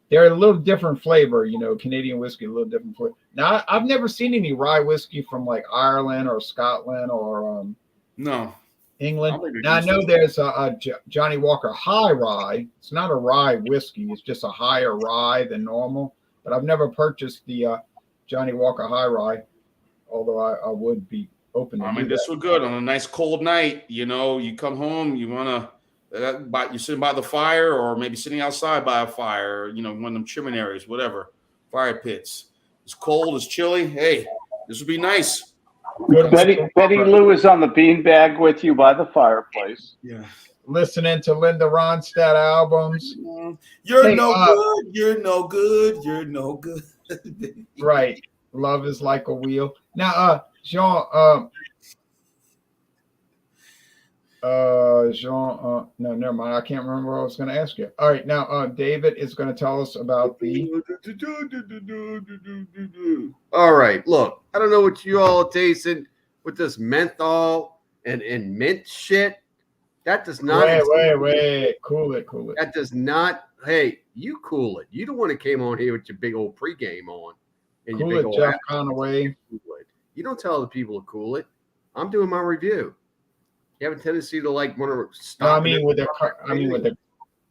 They're a little different flavor, Canadian whiskey, a little different flavor. Now, I've never seen any rye whiskey from like Ireland or Scotland or no England. Now, I know there's a Johnny Walker High Rye. It's not a rye whiskey. It's just a higher rye than normal. But I've never purchased the Johnny Walker High Rye, although I would be open to this was good on a nice cold night. You come home, you want to. You're sitting by the fire, or maybe sitting outside by a fire, one of them chimeneas, whatever, fire pits. It's cold, it's chilly. Hey, this would be nice. Betty Lou is on the beanbag with you by the fireplace. Yeah. Listening to Linda Ronstadt albums. You're no good. You're no good. You're no good. Right. Love is like a wheel. Now, Jean, no, never mind. I can't remember what I was going to ask you. All right, now David is going to tell us about the. All right, look, I don't know what you all are tasting with this menthol and mint shit. That does not. Wait. Cool it. That does not. Hey, you cool it. You the one that came on here with your big old pregame on. And cool your big it, old Jeff Conaway. You don't tell the people to cool it. I'm doing my review. You have a tendency to want to stop. No, I mean with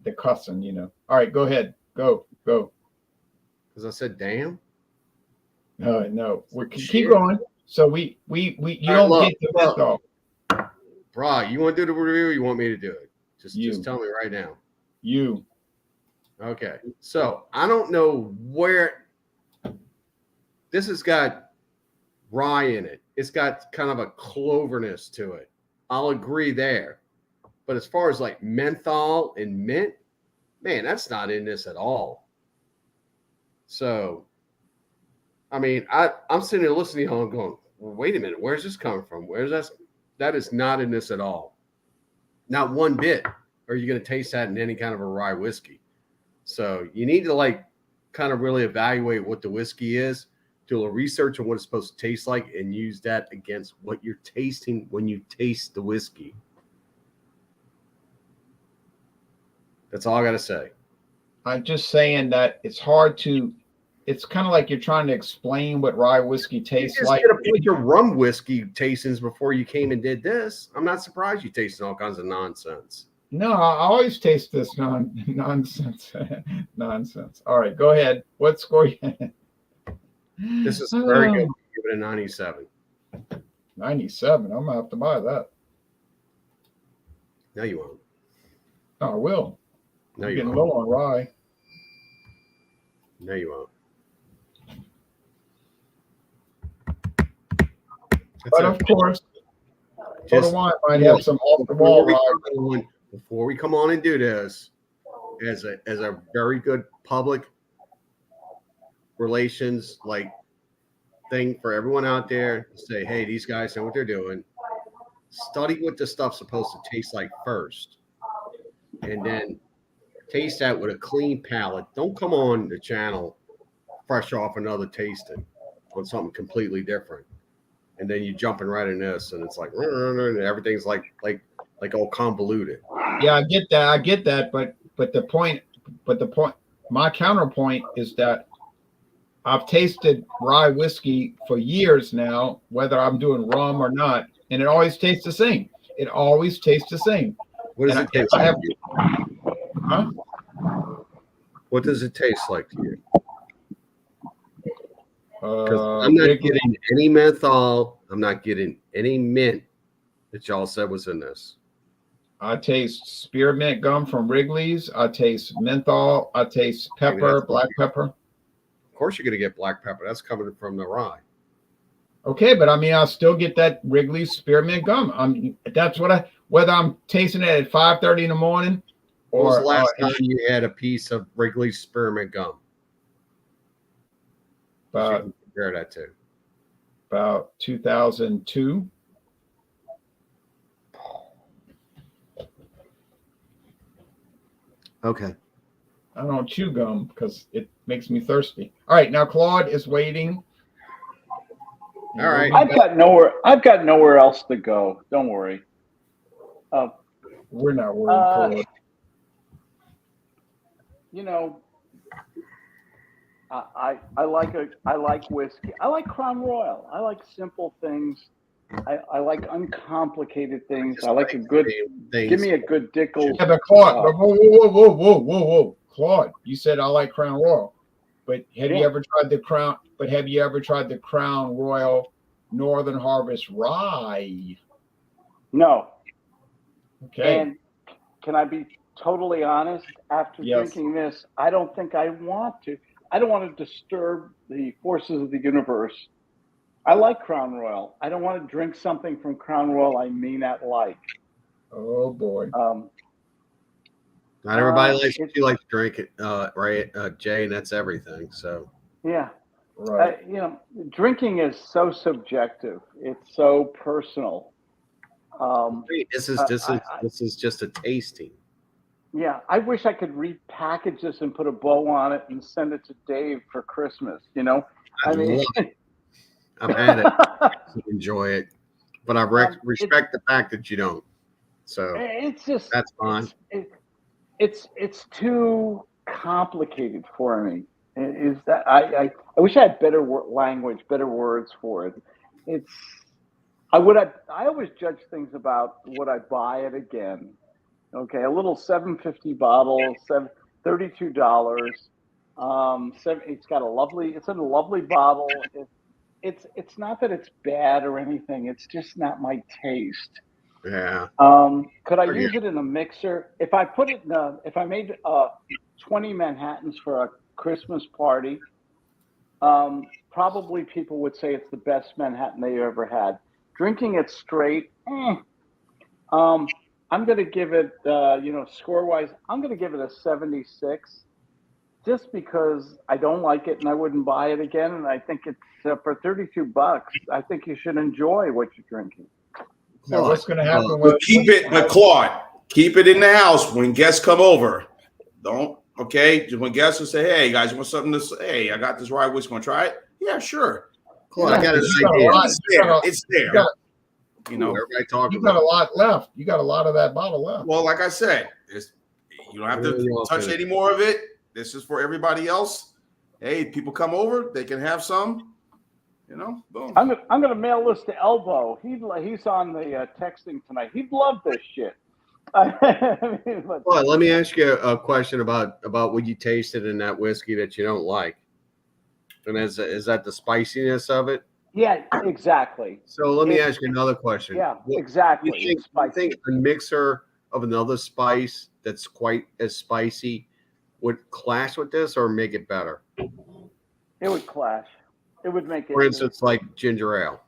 the cussing, All right, go ahead. Go. Because I said, damn. No. We keep going. So we you don't get the menthol. Bro, you want to do the review or you want me to do it? Just tell me right now. You. Okay. So I don't know where this has got rye in it. It's got kind of a cloverness to it. I'll agree there. But as far as menthol and mint, man, that's not in this at all. So, I mean, I'm sitting there listening to you going, well, wait a minute, where's this coming from? Where's that? That is not in this at all. Not one bit are you going to taste that in any kind of a rye whiskey. So you need to kind of really evaluate what the whiskey is do a little research on what it's supposed to taste like, and use that against what you're tasting when you taste the whiskey. That's all I got to say. I'm just saying that it's hard to. It's kind of like you're trying to explain what rye whiskey You tastes just like. did a bunch of rum whiskey tastings before you came and did this. I'm not surprised you tasted all kinds of nonsense. No, I always taste this nonsense. Nonsense. All right, go ahead. What score? This is very good. Give it a 97. 97. I'm gonna have to buy that. No, you won't. Oh, I will. No, I'm you getting won't. low on rye. No, you won't. But of course, Just- Total Wine might have some off the wall rye. Before we come on and do this, as a very good public relations thing for everyone out there to say, hey, these guys know what they're doing. Study what the stuff's supposed to taste like first, and then taste that with a clean palate. Don't come on the channel fresh off another tasting on something completely different, and then you jumping right in this, and it's like and everything's like all convoluted. Yeah, I get that. But the point, my counterpoint is that I've tasted rye whiskey for years now, whether I'm doing rum or not, and it always tastes the same. It always tastes the same. What does And it taste I like have- to you? Huh? What does it taste like to you? Because I'm not Wrigley- getting any menthol. I'm not getting any mint that y'all said was in this. I taste spearmint gum from Wrigley's. I taste menthol. I taste pepper, black pepper. Of course, you're going to get black pepper. That's coming from the rye. Okay, but I mean, I'll still get that Wrigley's spearmint gum. That's what whether I'm tasting it at 5:30 in the morning What was or the last time you had a piece of Wrigley's spearmint gum? What you can compare that to? about 2002. Okay. I don't chew gum because it makes me thirsty. All right, now Claude is waiting. All right. I've got nowhere else to go. Don't worry. We're not worried, Claude. You know, I like whiskey. I like Crown Royal. I like simple things. I like uncomplicated things. I like a good. things. Give me a good Dickel. Yeah, but Claude, whoa. Claude, you said I like Crown Royal, but have you ever tried the Crown? But have you ever tried the Crown Royal Northern Harvest Rye? No. Okay. And can I be totally honest? After Yes. drinking this, I don't think I want to. I don't want to disturb the forces of the universe. I like Crown Royal. I don't want to drink something from Crown Royal I may not like. Oh boy. Not everybody likes it's- you like to drink it, right, Jay, and that's everything. So Yeah. Right. Drinking is so subjective. It's so personal. this is just a tasting. Yeah, I wish I could repackage this and put a bow on it and send it to Dave for Christmas. I've had it. To enjoy it, but I respect the fact that you don't. So it's just that's fine. It's too complicated for me. Is that I wish I had better language, better words for it. I always judge things about would I buy it again. Okay, a little $7.50 bottle, $32. It's got it's in a lovely bottle. It's not that it's bad or anything. It's just not my taste. Yeah. Could I use it in a mixer? If I put it if I made 20 Manhattans for a Christmas party, probably people would say it's the best Manhattan they ever had. Drinking it straight, I'm going to give it, score-wise, I'm going to give it a 76, just because I don't like it and I wouldn't buy it again. And I think it's for $32. I think you should enjoy what you're drinking. Now, what's going to happen But with keep it, but Claude, keep it in the house when guests come over. Don't, okay? When guests will say, hey, guys, you want something to say? Hey, I got this rye whiskey. Want to try it? Yeah, sure. Cool. I got an You got a idea. lot- It's you there. got a- It's there. you got- You know. Everybody talking You got a about. lot left. You got a lot of that bottle left. Well, like I said, you don't have to touch any more of it. This is for everybody else. Hey, people come over, they can have some. You know, boom. I'm gonna mail this to Elbow. He's on the texting tonight. He'd love this shit. I mean, but, Well, let me ask you a question about what you tasted in that whiskey that you don't like. And is that the spiciness of it? yeah, exactly. So let me ask you another question. Yeah, You exactly. think, It's you spicy. think a mixer of another spice that's quite as spicy would clash with this or make it better? It would clash. It would make it. For instance, like ginger ale.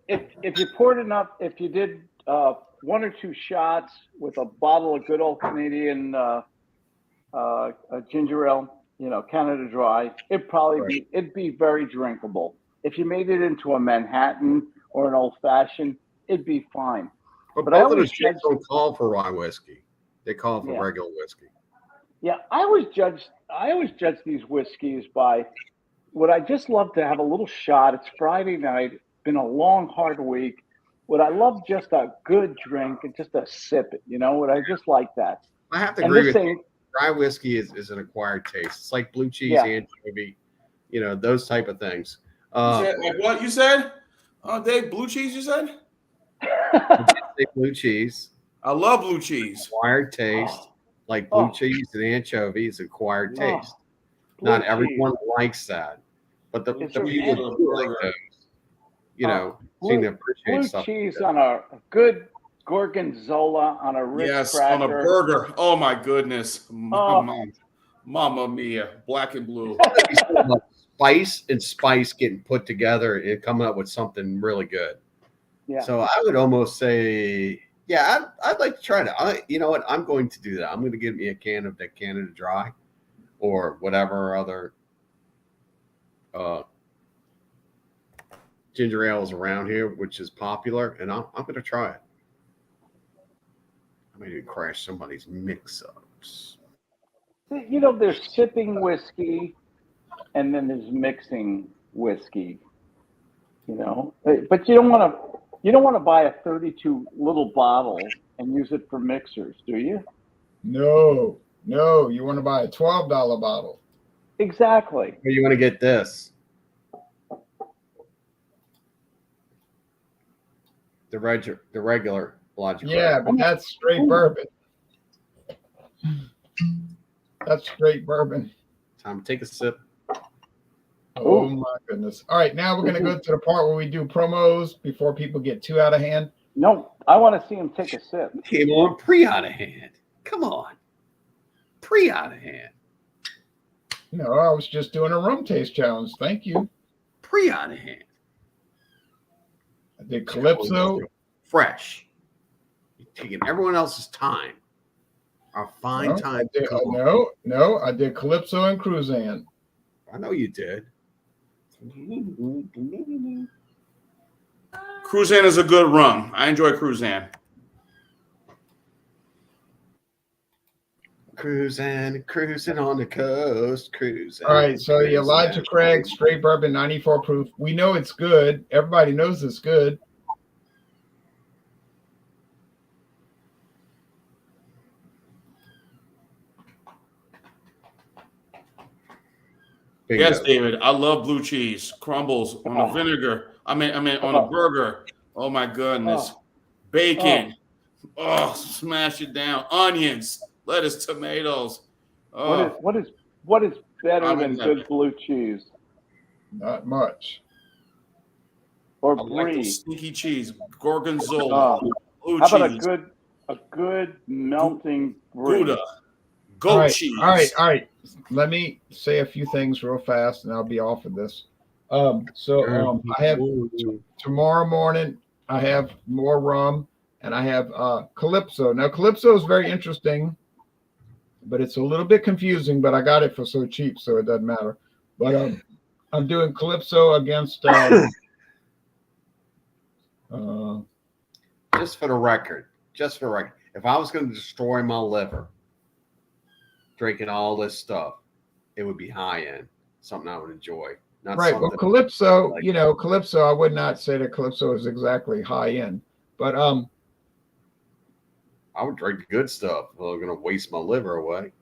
If you poured enough, if you did 1 or 2 shots with a bottle of good old Canadian ginger ale, Canada Dry, it'd be very drinkable. If you made it into a Manhattan or an old fashioned, it'd be fine. But But I both of the always states don't call for rye whiskey. They call for Yeah. regular whiskey. Yeah, I always judge these whiskeys by would I just love to have a little shot. It's Friday night, been a long, hard week. Would I love just a good drink and just a sip it? Would I just like that? I have to And agree this with thing, you. Rye whiskey is an acquired taste. It's like blue cheese, Yeah. anchovy, those type of things. You said, like what you said? Dave, blue cheese, you said? Blue cheese, I love blue cheese. acquired taste, like blue cheese and anchovy is acquired taste. Not everyone likes that, but the It's people a- who do like those, seem to appreciate blue stuff. cheese on a good gorgonzola on a Ritz Yes, cracker. on a burger. Oh my goodness. Oh. Mamma mia. Black and blue. Spice and spice getting put together and coming up with something really good. Yeah. So I would almost say, yeah, I'd like to try that. You know what? I'm going to do that. I'm going to get me a can of that Canada Dry or whatever other ginger ales around here, which is popular, and I'm going to try it. I may even crash somebody's mix-ups. There's sipping whiskey, and then there's mixing whiskey. But you don't want to buy a 32 little bottle and use it for mixers, do you? No. You want to buy a $12 bottle. Exactly. Or you want to get this. The regular Logic. Yeah, but that's straight bourbon. That's straight bourbon. Time to take a sip. Oh my goodness. All right, now we're going to go to the part where we do promos before people get too out of hand. No, I want to see him take a sip. Came on pre out of hand. Come on. Pre out of hand. No, I was just doing a rum taste challenge. Thank you. Pre out of hand. I did Calypso. Fresh. You're taking everyone else's time. Our fine time. I did Calypso and Cruzan. I know you did. Cruzan is a good rum. I enjoy Cruzan. Cruising on the coast, cruising. All right, so the Elijah Craig straight bourbon, 94 proof. We know it's good. Everybody knows it's good. Bingo. Yes, David. I love blue cheese. Crumbles on a vinegar. I mean on a burger. Oh my goodness. Bacon. Oh, smash it down. Onions, lettuce, tomatoes. Oh. What is better than good blue cheese Not much. or I like brie? the stinky cheese. Gorgonzola. Blue How about cheese. a good melting brie? Gouda. Goat cheese. All right. Let me say a few things real fast, and I'll be off of this. I have tomorrow morning. I have more rum, and I have Calypso. Now, Calypso is very interesting, but it's a little bit confusing. But I got it for so cheap, so it doesn't matter. But I'm doing Calypso against. Just for the record, if I was going to destroy my liver drinking all this stuff, it would be high end, something I would enjoy. not Right. Well, something Calypso, like Calypso, I would not say that Calypso is exactly high end, but I would drink the good stuff. Well, I'm gonna waste my liver away.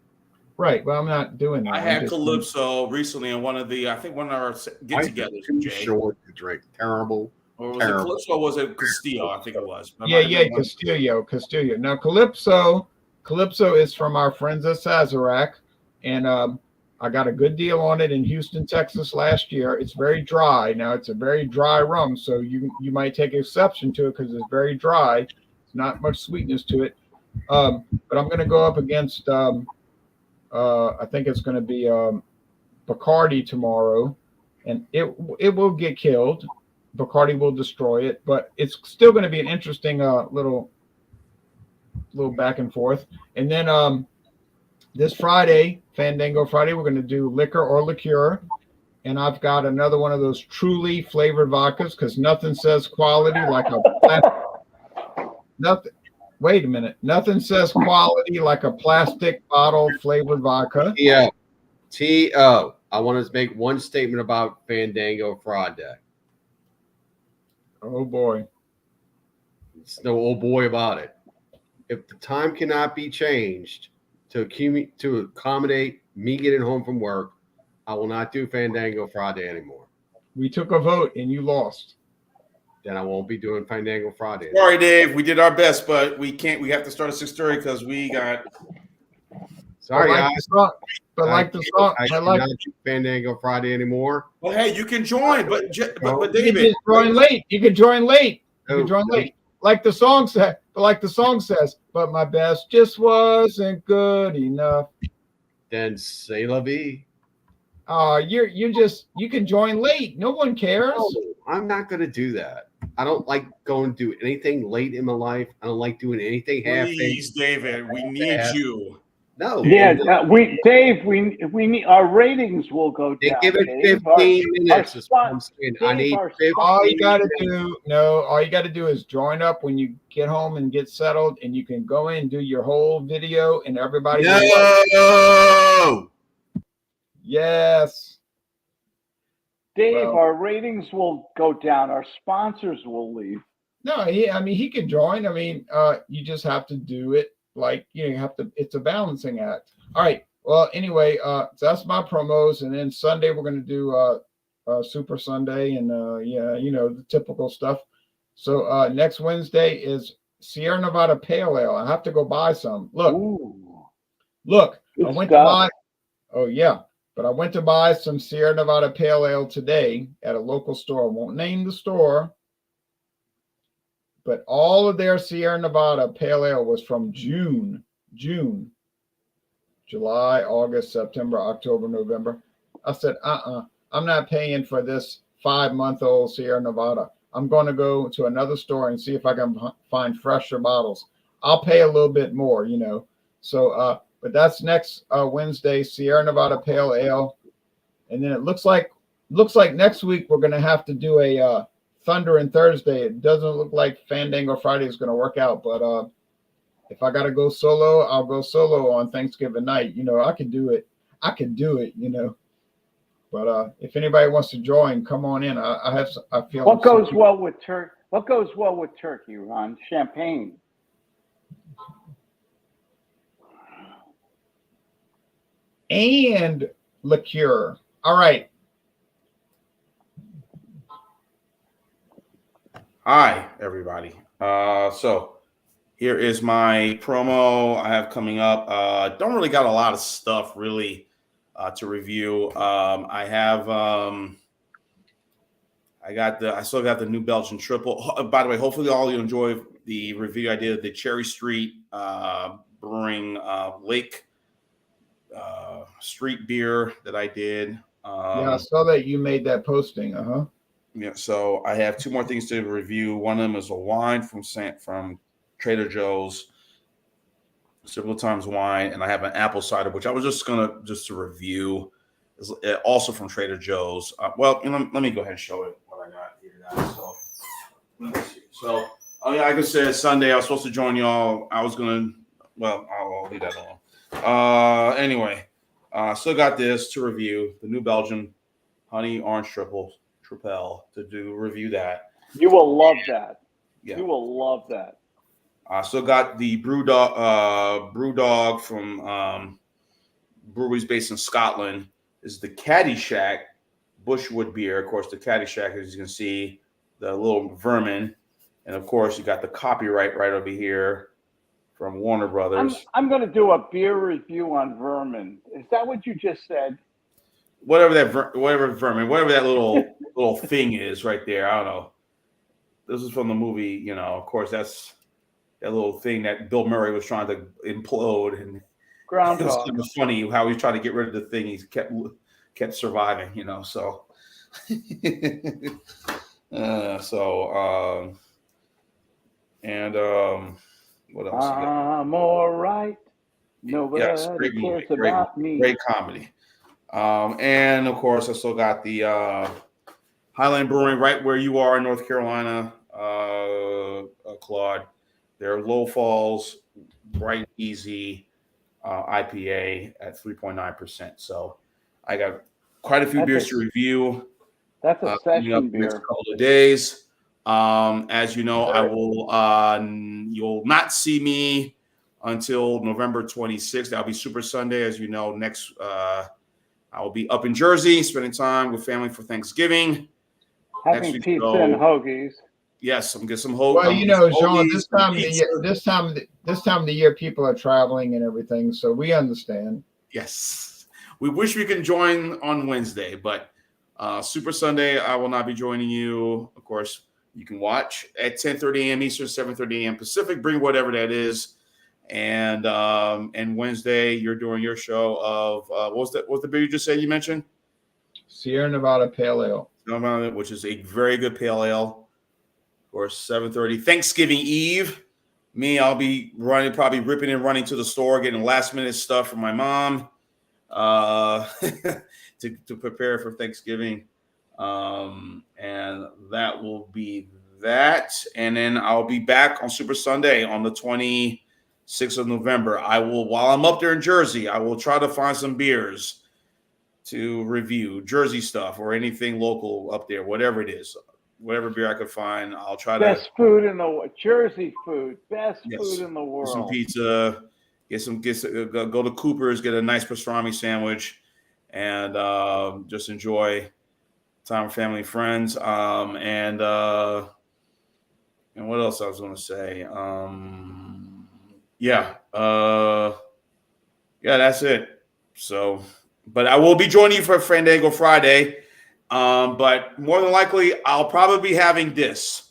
right. Well, I'm not doing that. I I'm had just Calypso recently in one of our I get-togethers, too Jay. short to drink. Terrible. Or was it Calypso or was it Castillo? I think it was. That might have yeah, been one. Castillo. Now, Calypso is from our friends at Sazerac, and I got a good deal on it in Houston, Texas last year. It's very dry. Now, it's a very dry rum, so you might take exception to it because it's very dry. It's not much sweetness to it. But I'm going to go up against, I think it's going to be Bacardi tomorrow, and it will get killed. Bacardi will destroy it, but it's still going to be an interesting little back and forth. And then this Friday, Fandango Friday, we're going to do liquor or liqueur, and I've got another one of those truly flavored vodkas because nothing says quality like nothing. Wait a minute, nothing says quality like a plastic bottle flavored vodka. Yeah. T.O. I want to make one statement about Fandango Friday. Oh boy. It's no old boy about it. If the time cannot be changed to accommodate me getting home from work, I will not do Fandango Friday anymore. We took a vote and you lost. Then I won't be doing Fandango Friday anymore. Sorry, Dave. We did our best, but we can't. We have to start at 6:30 because we got. Sorry, like guys. the song, but like the song, I but like cannot do Fandango Friday anymore. Well, hey, you can join, but you can David, just join late. You can join late. You No, can join no. late. Like the song said, but my best just wasn't good enough. Then say la vie. You can join late. No one cares. No, I'm not going to do that. I don't like going to do anything late in my life. I don't like doing anything half-baked. please, David, we need you. No. Yeah, Dave, we need our ratings will go They down. give it Dave. 15 minutes. Is what I'm saying. I Dave, need our 15 All you got to minutes. do is join up when you get home and get settled, and you can go in and do your whole video, and everybody. No. Yes. Dave, Well, our ratings will go down. Our sponsors will leave. No, he can join. You just have to do it you have to. It's a balancing act. All right. Well, anyway, so that's my promos, and then Sunday we're going to do Super Sunday, and the typical stuff. So next Wednesday is Sierra Nevada Pale Ale. I have to go buy some. Look, I went to buy. Oh yeah, but I went to buy some Sierra Nevada Pale Ale today at a local store. I won't name the store. But all of their Sierra Nevada Pale Ale was from June, July, August, September, October, November. I said, I'm not paying for this 5-month-old Sierra Nevada. I'm going to go to another store and see if I can find fresher bottles. I'll pay a little bit more, So, but that's next Wednesday, Sierra Nevada Pale Ale. And then it looks like next week we're going to have to do a Thunder and Thursday. It doesn't look like Fandango Friday is going to work out, but if I got to go solo, I'll go solo on Thanksgiving night. I can do it. But if anybody wants to join, come on in. I feel. What goes well with turkey? What goes well with turkey, Ron? Champagne. And liqueur. All right. Hi, everybody. So here is my promo I have coming up. Don't really got a lot of stuff really to review. I still got the New Belgian Triple. By the way, hopefully all you enjoy the review I did of the Cherry Street Brewing Lake Street beer that I did. Yeah, I saw that you made that posting. Yeah, so I have 2 more things to review. One of them is a wine from Trader Joe's, Several Times Wine, and I have an apple cider, which I was just to review. It's also from Trader Joe's. Let me go ahead and show it what I got here, guys. So let me see. So, like I said, Sunday I was supposed to join y'all. I was gonna. Well, I'll leave that alone. Anyway, still got this to review. The New Belgium honey orange triple to review that. You will love that. Yeah. You will love that. I still got the brew dog from breweries based in Scotland. This is the Caddyshack Bushwood beer. Of course, the Caddyshack, as you can see, the little vermin, and of course, you got the copyright right over here from Warner Brothers. I'm going to do a beer review on vermin. Is that what you just said? Whatever that little thing is right there. I don't know. This is from the movie. You know, of course, that's that little thing that Bill Murray was trying to implode, and it was Groundhog. kind of funny how he was trying to get rid of the thing. He kept surviving. You know, so what else? I'm all right. Nobody great movie, cares about me. great comedy. And of course, I still got the Highland Brewing right where you are in North Carolina, Claude. Their Low Falls Bright Easy IPA at 3.9%. So I got quite a few beers to review. That's a session next beer. couple of days. As you know, I will. You'll not see me until November 26th. That'll be Super Sunday, as you know. Next, I will be up in Jersey, spending time with family for Thanksgiving. Having pizza and hoagies. Yes, I'm getting some hoagies. Well, you know, Jean, this time of the year, people are traveling and everything, so we understand. Yes, we wish we could join on Wednesday, but Super Sunday, I will not be joining you. Of course, you can watch at 10:30 a.m. Eastern, 7:30 a.m. Pacific. Bring whatever that is, and Wednesday you're doing your show of what's the beer you just said you mentioned? Sierra Nevada Pale Ale, Which is a very good pale ale. Of course, 7:30 Thanksgiving Eve. Me, I'll be probably ripping and running to the store, getting last minute stuff from my mom to prepare for Thanksgiving. And that will be that. And then I'll be back on Super Sunday on the 26th of November. While I'm up there in Jersey, I will try to find some beers to review, Jersey stuff or anything local up there, whatever it is. Whatever beer I could find, I'll try best food in the Jersey food, best food in the world. Get some pizza, go to Cooper's, get a nice pastrami sandwich, and just enjoy time with family and friends. And what else I was going to say? That's it. So, but I will be joining you for Fandango Friday. But more than likely, I'll probably be having this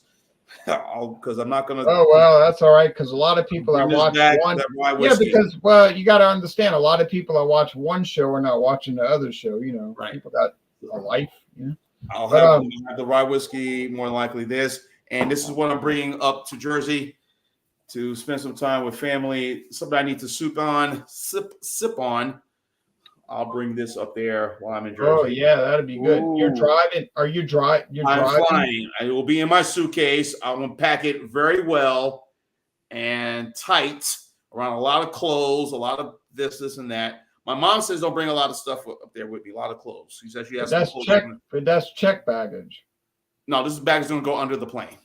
because I'm not going to. Oh, well, that's all right because a lot of people are watching one. Yeah, because, well, you got to understand a lot of people that watch one show are not watching the other show. You know, right. People got a life. Yeah. I'll have the Rye Whiskey, more than likely this. And this is what I'm bringing up to Jersey to spend some time with family. Something I need to sip on. I'll bring this up there while I'm in Jersey. Oh, yeah, that'd be good. Ooh. You're driving. Are you driving? I'm flying. I will be in my suitcase. I'm going to pack it very well and tight around a lot of clothes, a lot of this, and that. My mom says don't bring a lot of stuff up there with me, a lot of clothes. She says she has some clothes. But that's check baggage. No, this baggage is going to go under the plane.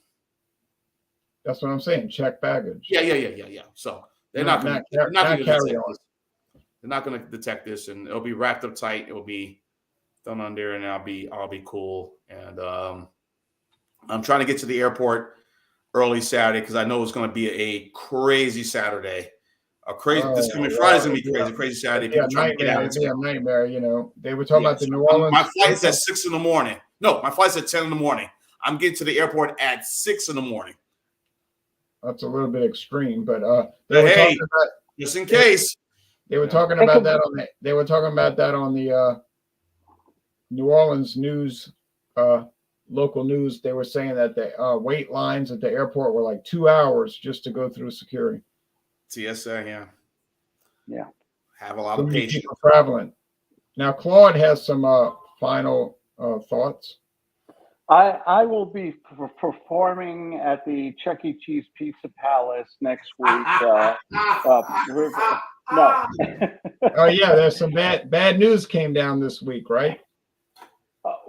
That's what I'm saying, check baggage. Yeah. So they're not going to carry on. They're not going to detect this, and it'll be wrapped up tight. It will be done under, and I'll be cool. And I'm trying to get to the airport early Saturday because I know it's going to be a crazy Saturday. This coming Friday's going to be crazy Saturday. People trying to get out. It'd be a nightmare. You know, they were talking about the New Orleans. My flight's at 6 in the morning. No, my flight's at 10 in the morning. I'm getting to the airport at 6 in the morning. That's a little bit extreme, but just in case. They were talking about that on the New Orleans news, local news. They were saying that the wait lines at the airport were like 2 hours just to go through security. TSA, yeah. Have a lot of patience. People traveling. Now, Claude has some final thoughts. I will be performing at the Chuck E. Cheese Pizza Palace next week. No. Oh yeah, there's some bad news came down this week, right?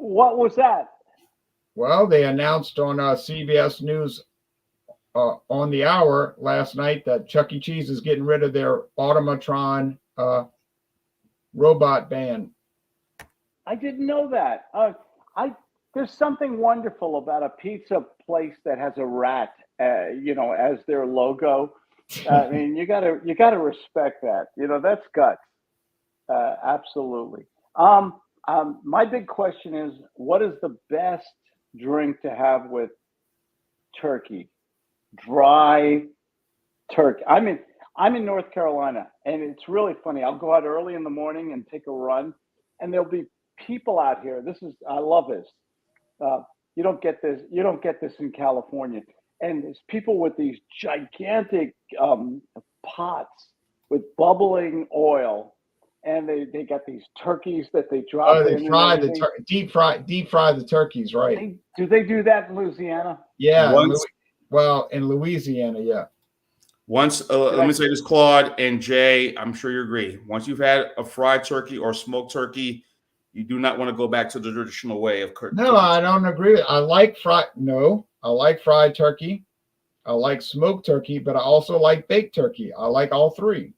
What was that? Well, they announced on CBS News on the hour last night that Chuck E. Cheese is getting rid of their Automatron robot band. I didn't know that. There's something wonderful about a pizza place that has a rat, as their logo. I mean, you gotta respect that. That's guts. Absolutely. My big question is, what is the best drink to have with turkey? Dry turkey. I'm in North Carolina, and it's really funny. I'll go out early in the morning and take a run, and there'll be people out here. I love this. You don't get this. You don't get this in California. And there's people with these gigantic pots with bubbling oil, and they got these turkeys that they drop in. They fry deep fry the turkeys, right? Do they do that in Louisiana? Yeah. In Louisiana, yeah. Once, let me say this, Claude and Jay, I'm sure you agree. Once you've had a fried turkey or smoked turkey, you do not want to go back to the traditional way of cooking. No, I don't agree. I like fried turkey. I like smoked turkey, but I also like baked turkey. I like all three.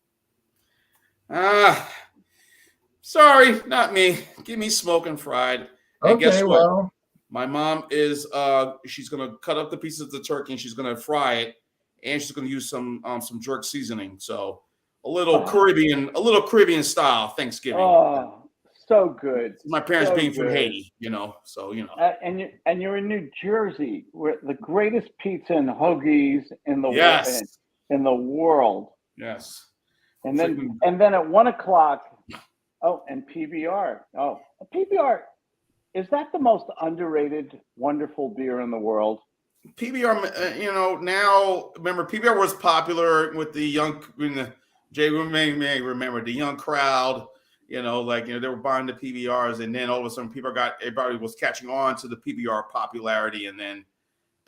Sorry, not me. Give me smoked and fried. And guess what? Well, my mom is she's gonna cut up the pieces of the turkey and she's gonna fry it, and she's gonna use some jerk seasoning. So a little Caribbean style Thanksgiving. Oh, so good. My parents so being from good. Haiti, And you're in New Jersey, where the greatest pizza and hoagies in the world. Yes. And then at 1:00, and PBR. Oh, PBR, is that the most underrated, wonderful beer in the world? PBR, now remember PBR was popular with the young. Jay may remember the young crowd. They were buying the PBRs, and then all of a sudden everybody was catching on to the PBR popularity, and then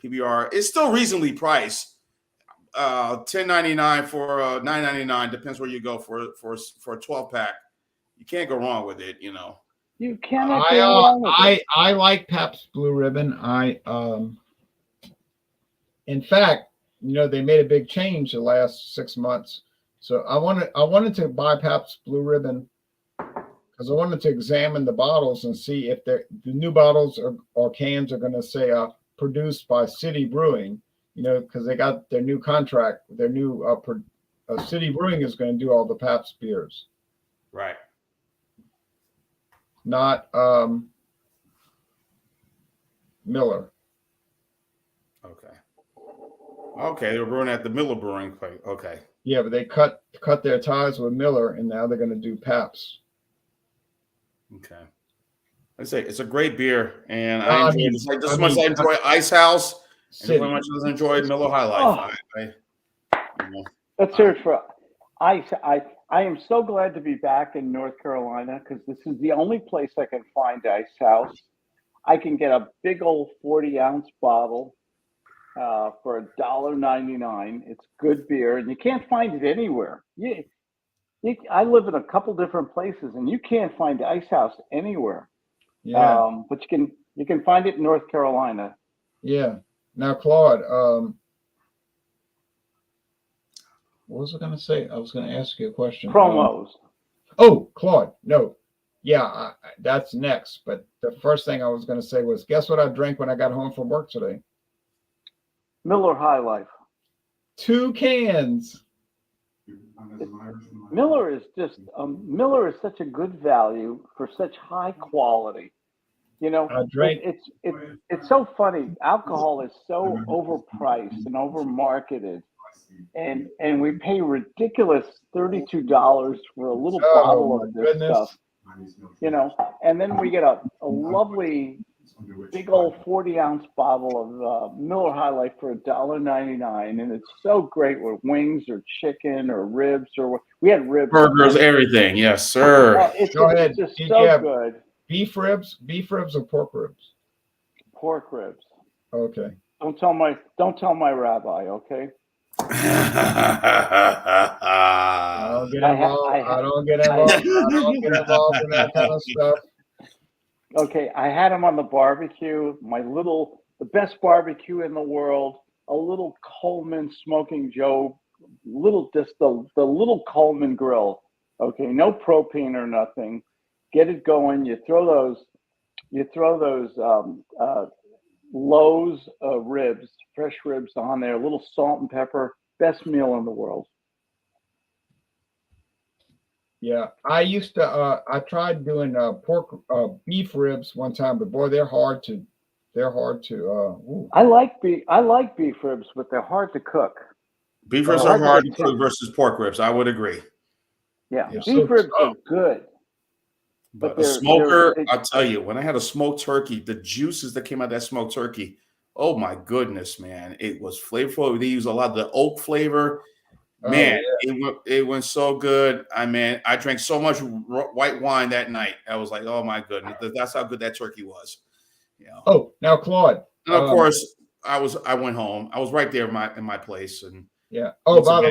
PBR is still reasonably priced. $10.99 for $9.99, depends where you go for a 12-pack. You can't go wrong with it, You cannot go wrong with it. I like Pabst Blue Ribbon. In fact, they made a big change the last 6 months. So I wanted to buy Pabst Blue Ribbon because I wanted to examine the bottles and see if the new bottles or cans are going to say produced by City Brewing, because they got their new contract. Their new City Brewing is going to do all the Pabst beers. Right. Not Miller. Okay, they were brewing at the Miller Brewing place. Okay. Yeah, but they cut their ties with Miller, and now they're going to do Pabst. Okay. I say it's a great beer, and I enjoy it just as much as I enjoy Ice House, and as much as I enjoy Miller High Life. Let's hear it for Ice. I am so glad to be back in North Carolina because this is the only place I can find Ice House. I can get a big old 40-ounce bottle for $1.99. It's good beer, and you can't find it anywhere. I live in a couple different places, and you can't find Ice House anywhere. Yeah. But you can find it in North Carolina. Yeah. Now, Claude, what was I going to say? I was going to ask you a question. Promos. Claude, no. Yeah, that's next. But the first thing I was going to say was, guess what I drank when I got home from work today? Miller High Life. 2 cans. Miller is such a good value for such high quality. It's so funny. Alcohol is so overpriced and overmarketed, and we pay ridiculous $32 for a little bottle of this stuff. And then we get a lovely big old 40-ounce bottle of Miller High Life for $1.99, and it's so great with wings or chicken or ribs, or we had ribs, burgers, everything. Yes, sir. It's just so good. Beef ribs or pork ribs? Pork ribs. Okay. Don't tell my rabbi. Okay. I don't get involved in that kind of stuff. Okay, I had them on the barbecue. The best barbecue in the world. A little Coleman Smoking Joe, just the little Coleman grill. Okay, no propane or nothing. Get it going. You throw those Lowe's ribs, fresh ribs on there. A little salt and pepper. Best meal in the world. Yeah, I tried doing beef ribs one time, but boy, they're hard to ooh. I like beef ribs, but they're hard to cook. Beef They're ribs are hard to hard get to cook versus pork ribs. I would agree. Yeah, They're beef so ribs tough. are good, but But a smoker, I'll tell you, when I had a smoked turkey, the juices that came out of that smoked turkey, oh my goodness, man, it was flavorful. They use a lot of the oak flavor. Oh Man, yeah. it went so good. I mean, I drank so much white wine that night. I was like, oh my goodness, that's how good that turkey was. You know. Oh, now Claude. And of course, I went home. I was right there in my place, and Yeah. Oh, once by the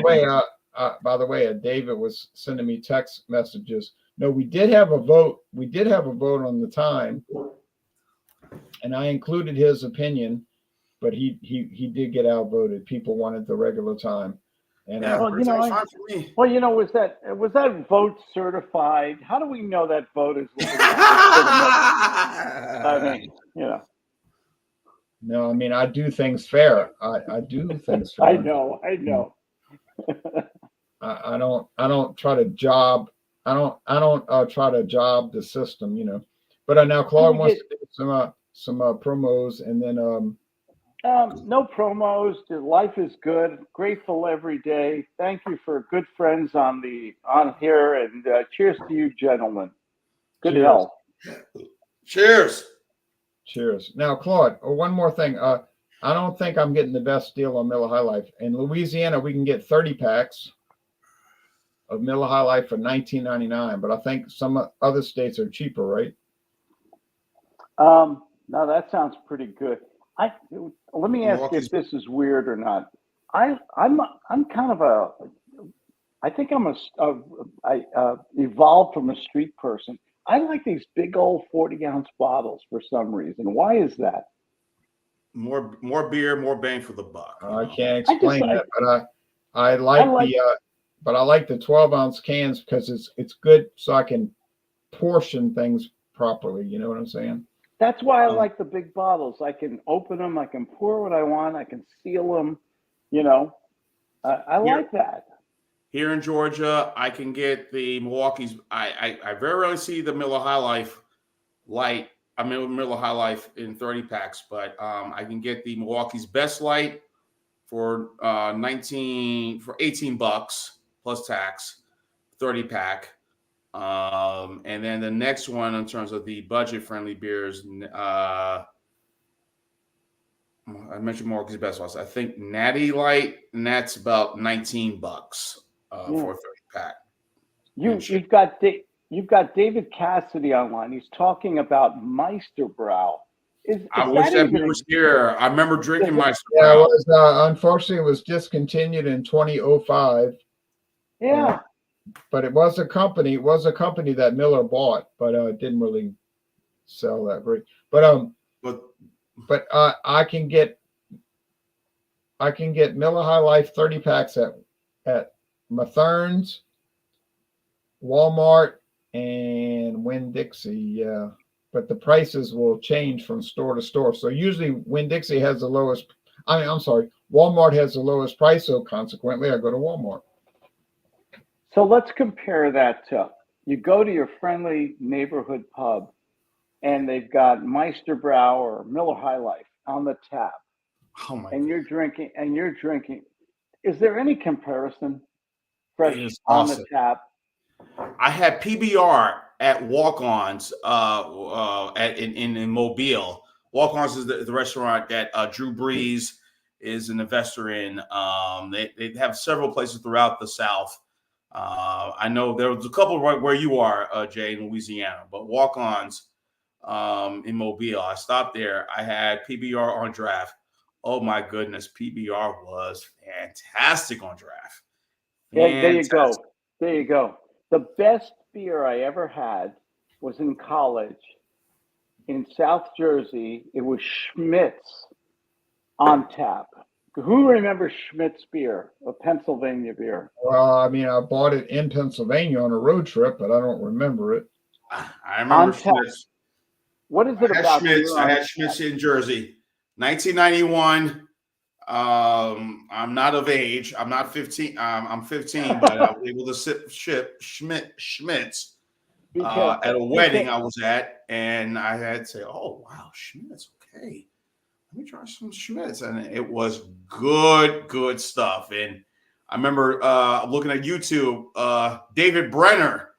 again, way, David was sending me text messages. No, we did have a vote. We did have a vote on the time, and I included his opinion, but he did get outvoted. People wanted the regular time, and yeah, well, first time fine for me. was that vote certified? How do we know that vote is legitimate? I mean, no, I mean I do things fair. I do things fair. I know. I don't try to job. I don't try to job the system. But now Claude wants to do some promos, and then no promos. Life is good. Grateful every day. Thank you for good friends on here, and cheers to you, gentlemen. Good cheers. health. Cheers. Cheers. Now, Claude, one more thing. I don't think I'm getting the best deal on Miller High Life. In Louisiana, we can get 30 packs of Miller High Life for $19.99, but I think some other states are cheaper, right? Now that sounds pretty good. Let me ask you if this is weird or not. I'm kind of I think I evolved from a street person. I like these big old 40-ounce bottles for some reason. Why is that? More beer, more bang for the buck. I can't explain that, but I like the 12-ounce cans because it's good, so I can portion things properly. You know what I'm saying? That's why I like the big bottles. I can open them. I can pour what I want. I can seal them. I like that. Here in Georgia, I can get the Milwaukee's. I very rarely see the Miller High Life light. I mean Miller High Life in 30 packs, but I can get the Milwaukee's Best Light for $18 plus tax, 30 pack. And then the next one in terms of the budget-friendly beers, I mentioned Milwaukee's Best Light. I think Natty Light, and that's about $19 for a 30 pack. You've got David Cassidy online. He's talking about Meisterbrow. I wish that beer was here. I remember drinking Meisterbrow. Yeah, it was, unfortunately, it was discontinued in 2005. Yeah. But it was a company that Miller bought, but it didn't really sell that great. But I can get Miller High Life 30 packs at Mathern's, Walmart, and Winn-Dixie. Yeah, but the prices will change from store to store. So usually Winn-Dixie has the lowest. I'm sorry, Walmart has the lowest price. So consequently, I go to Walmart. So let's compare that to you go to your friendly neighborhood pub, and they've got Meisterbrow or Miller High Life on the tap. Oh my! And you're drinking. Is there any comparison? Fresh on the tap. I had PBR at Walk-Ons in Mobile. Walk-Ons is the restaurant that Drew Brees is an investor in. They have several places throughout the South. I know there was a couple right where you are, Jay, in Louisiana, but Walk-Ons in Mobile. I stopped there. I had PBR on draft. Oh my goodness, PBR was fantastic on draft. Yeah, there you go. The best beer I ever had was in college. in South Jersey. It was Schmidt's on tap. Who remembers Schmidt's beer, a Pennsylvania beer? Well, I mean, I bought it in Pennsylvania on a road trip, but I don't remember it. I remember On tap. Schmitz. What is it about beer I on had tap? Schmitz in Jersey, 1991. I'm not of age. I'm not 15. I'm 15, but I was able to sip Schmitz at a wedding I was at, and I had to say, "Oh wow, Schmitz, okay. Let me try some Schmitz," and it was good stuff. And I remember looking at YouTube, David Brenner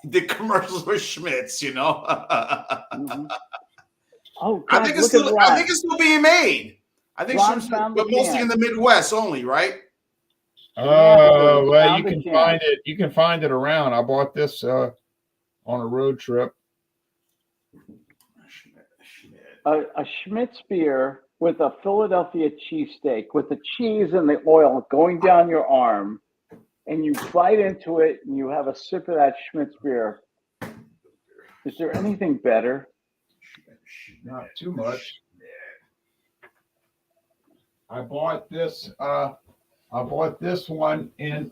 did commercials with Schmitz. Mhm. Oh, God, I think it's still being made. I think Ron Schmitz, found the but mostly can. in the Midwest only, right? Oh, well, Found you the can can. find it. You can find it around. I bought this on a road trip. A Schmidt's beer with a Philadelphia cheesesteak, with the cheese and the oil going down your arm, and you bite into it and you have a sip of that Schmidt's beer. Is there anything better? Not too much. I bought this one in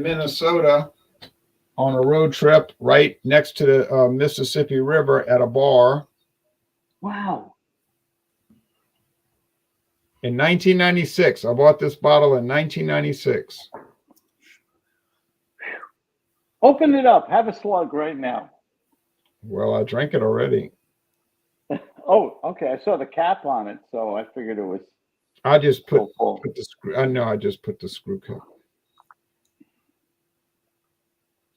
Minnesota on a road trip right next to the Mississippi River at a bar Wow. in 1996. I bought this bottle in 1996. Open it up. Have a slug right now. Well, I drank it already. Oh, okay. I saw the cap on it, so I figured it was I just put full. the screw. I know I just put the screw cap.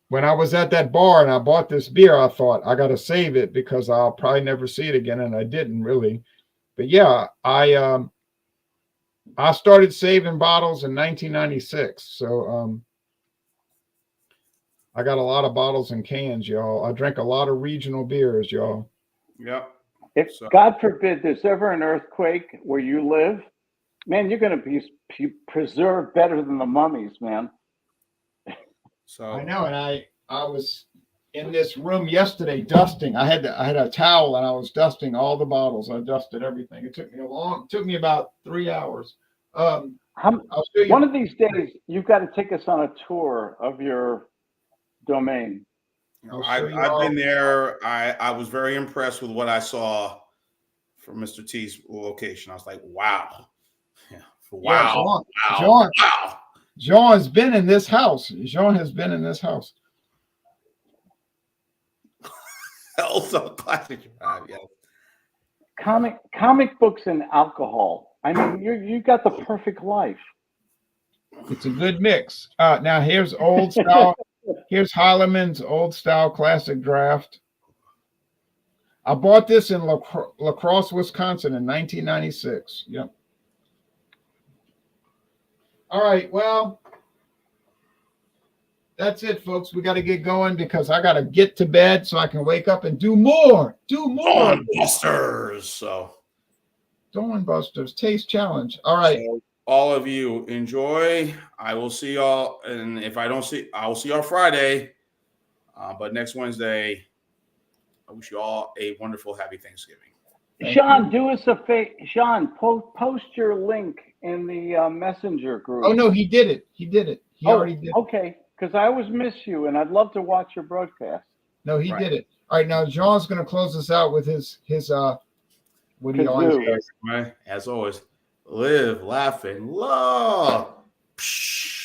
When I was at that bar and I bought this beer, I thought I got to save it because I'll probably never see it again, and I didn't really. But yeah, I started saving bottles in 1996, so I got a lot of bottles and cans, y'all. I drank a lot of regional beers, y'all. Yep. If God forbid there's ever an earthquake where you live, man, you're going to be preserved better than the mummies, man. So I know, and I was in this room yesterday dusting. I had a towel and I was dusting all the bottles. I dusted everything. It took me about 3 hours. I'll show you. One of these days, you've got to take us on a tour of your domain. I've been there. I was very impressed with what I saw from Mr. T's location. I was like, wow. Yeah. Wow. Jean has been in this house. Jean has been in this house. Also classic. Yeah. Comic books and alcohol. I mean, you got the perfect life. It's a good mix. Now here's old style. Here's Heileman's old style classic draft. I bought this in La Crosse, Wisconsin in 1996. Yep. All right. Well, that's it, folks. We got to get going because I got to get to bed so I can wake up and do more. Busters. So Dawn Busters Taste Challenge. All right. So all of you enjoy. I will see y'all, and if I don't see, I will see y'all Friday. But next Wednesday, I wish you all a wonderful, happy Thanksgiving. Sean, do us a favor. Sean, post your link in the messenger group. Oh no, he did it. He already did it. Okay, because I always miss you, and I'd love to watch your broadcast. No, he did it. All right, now Jean's going to close us out with his what he always does. As always, live, laugh, and love. Psh.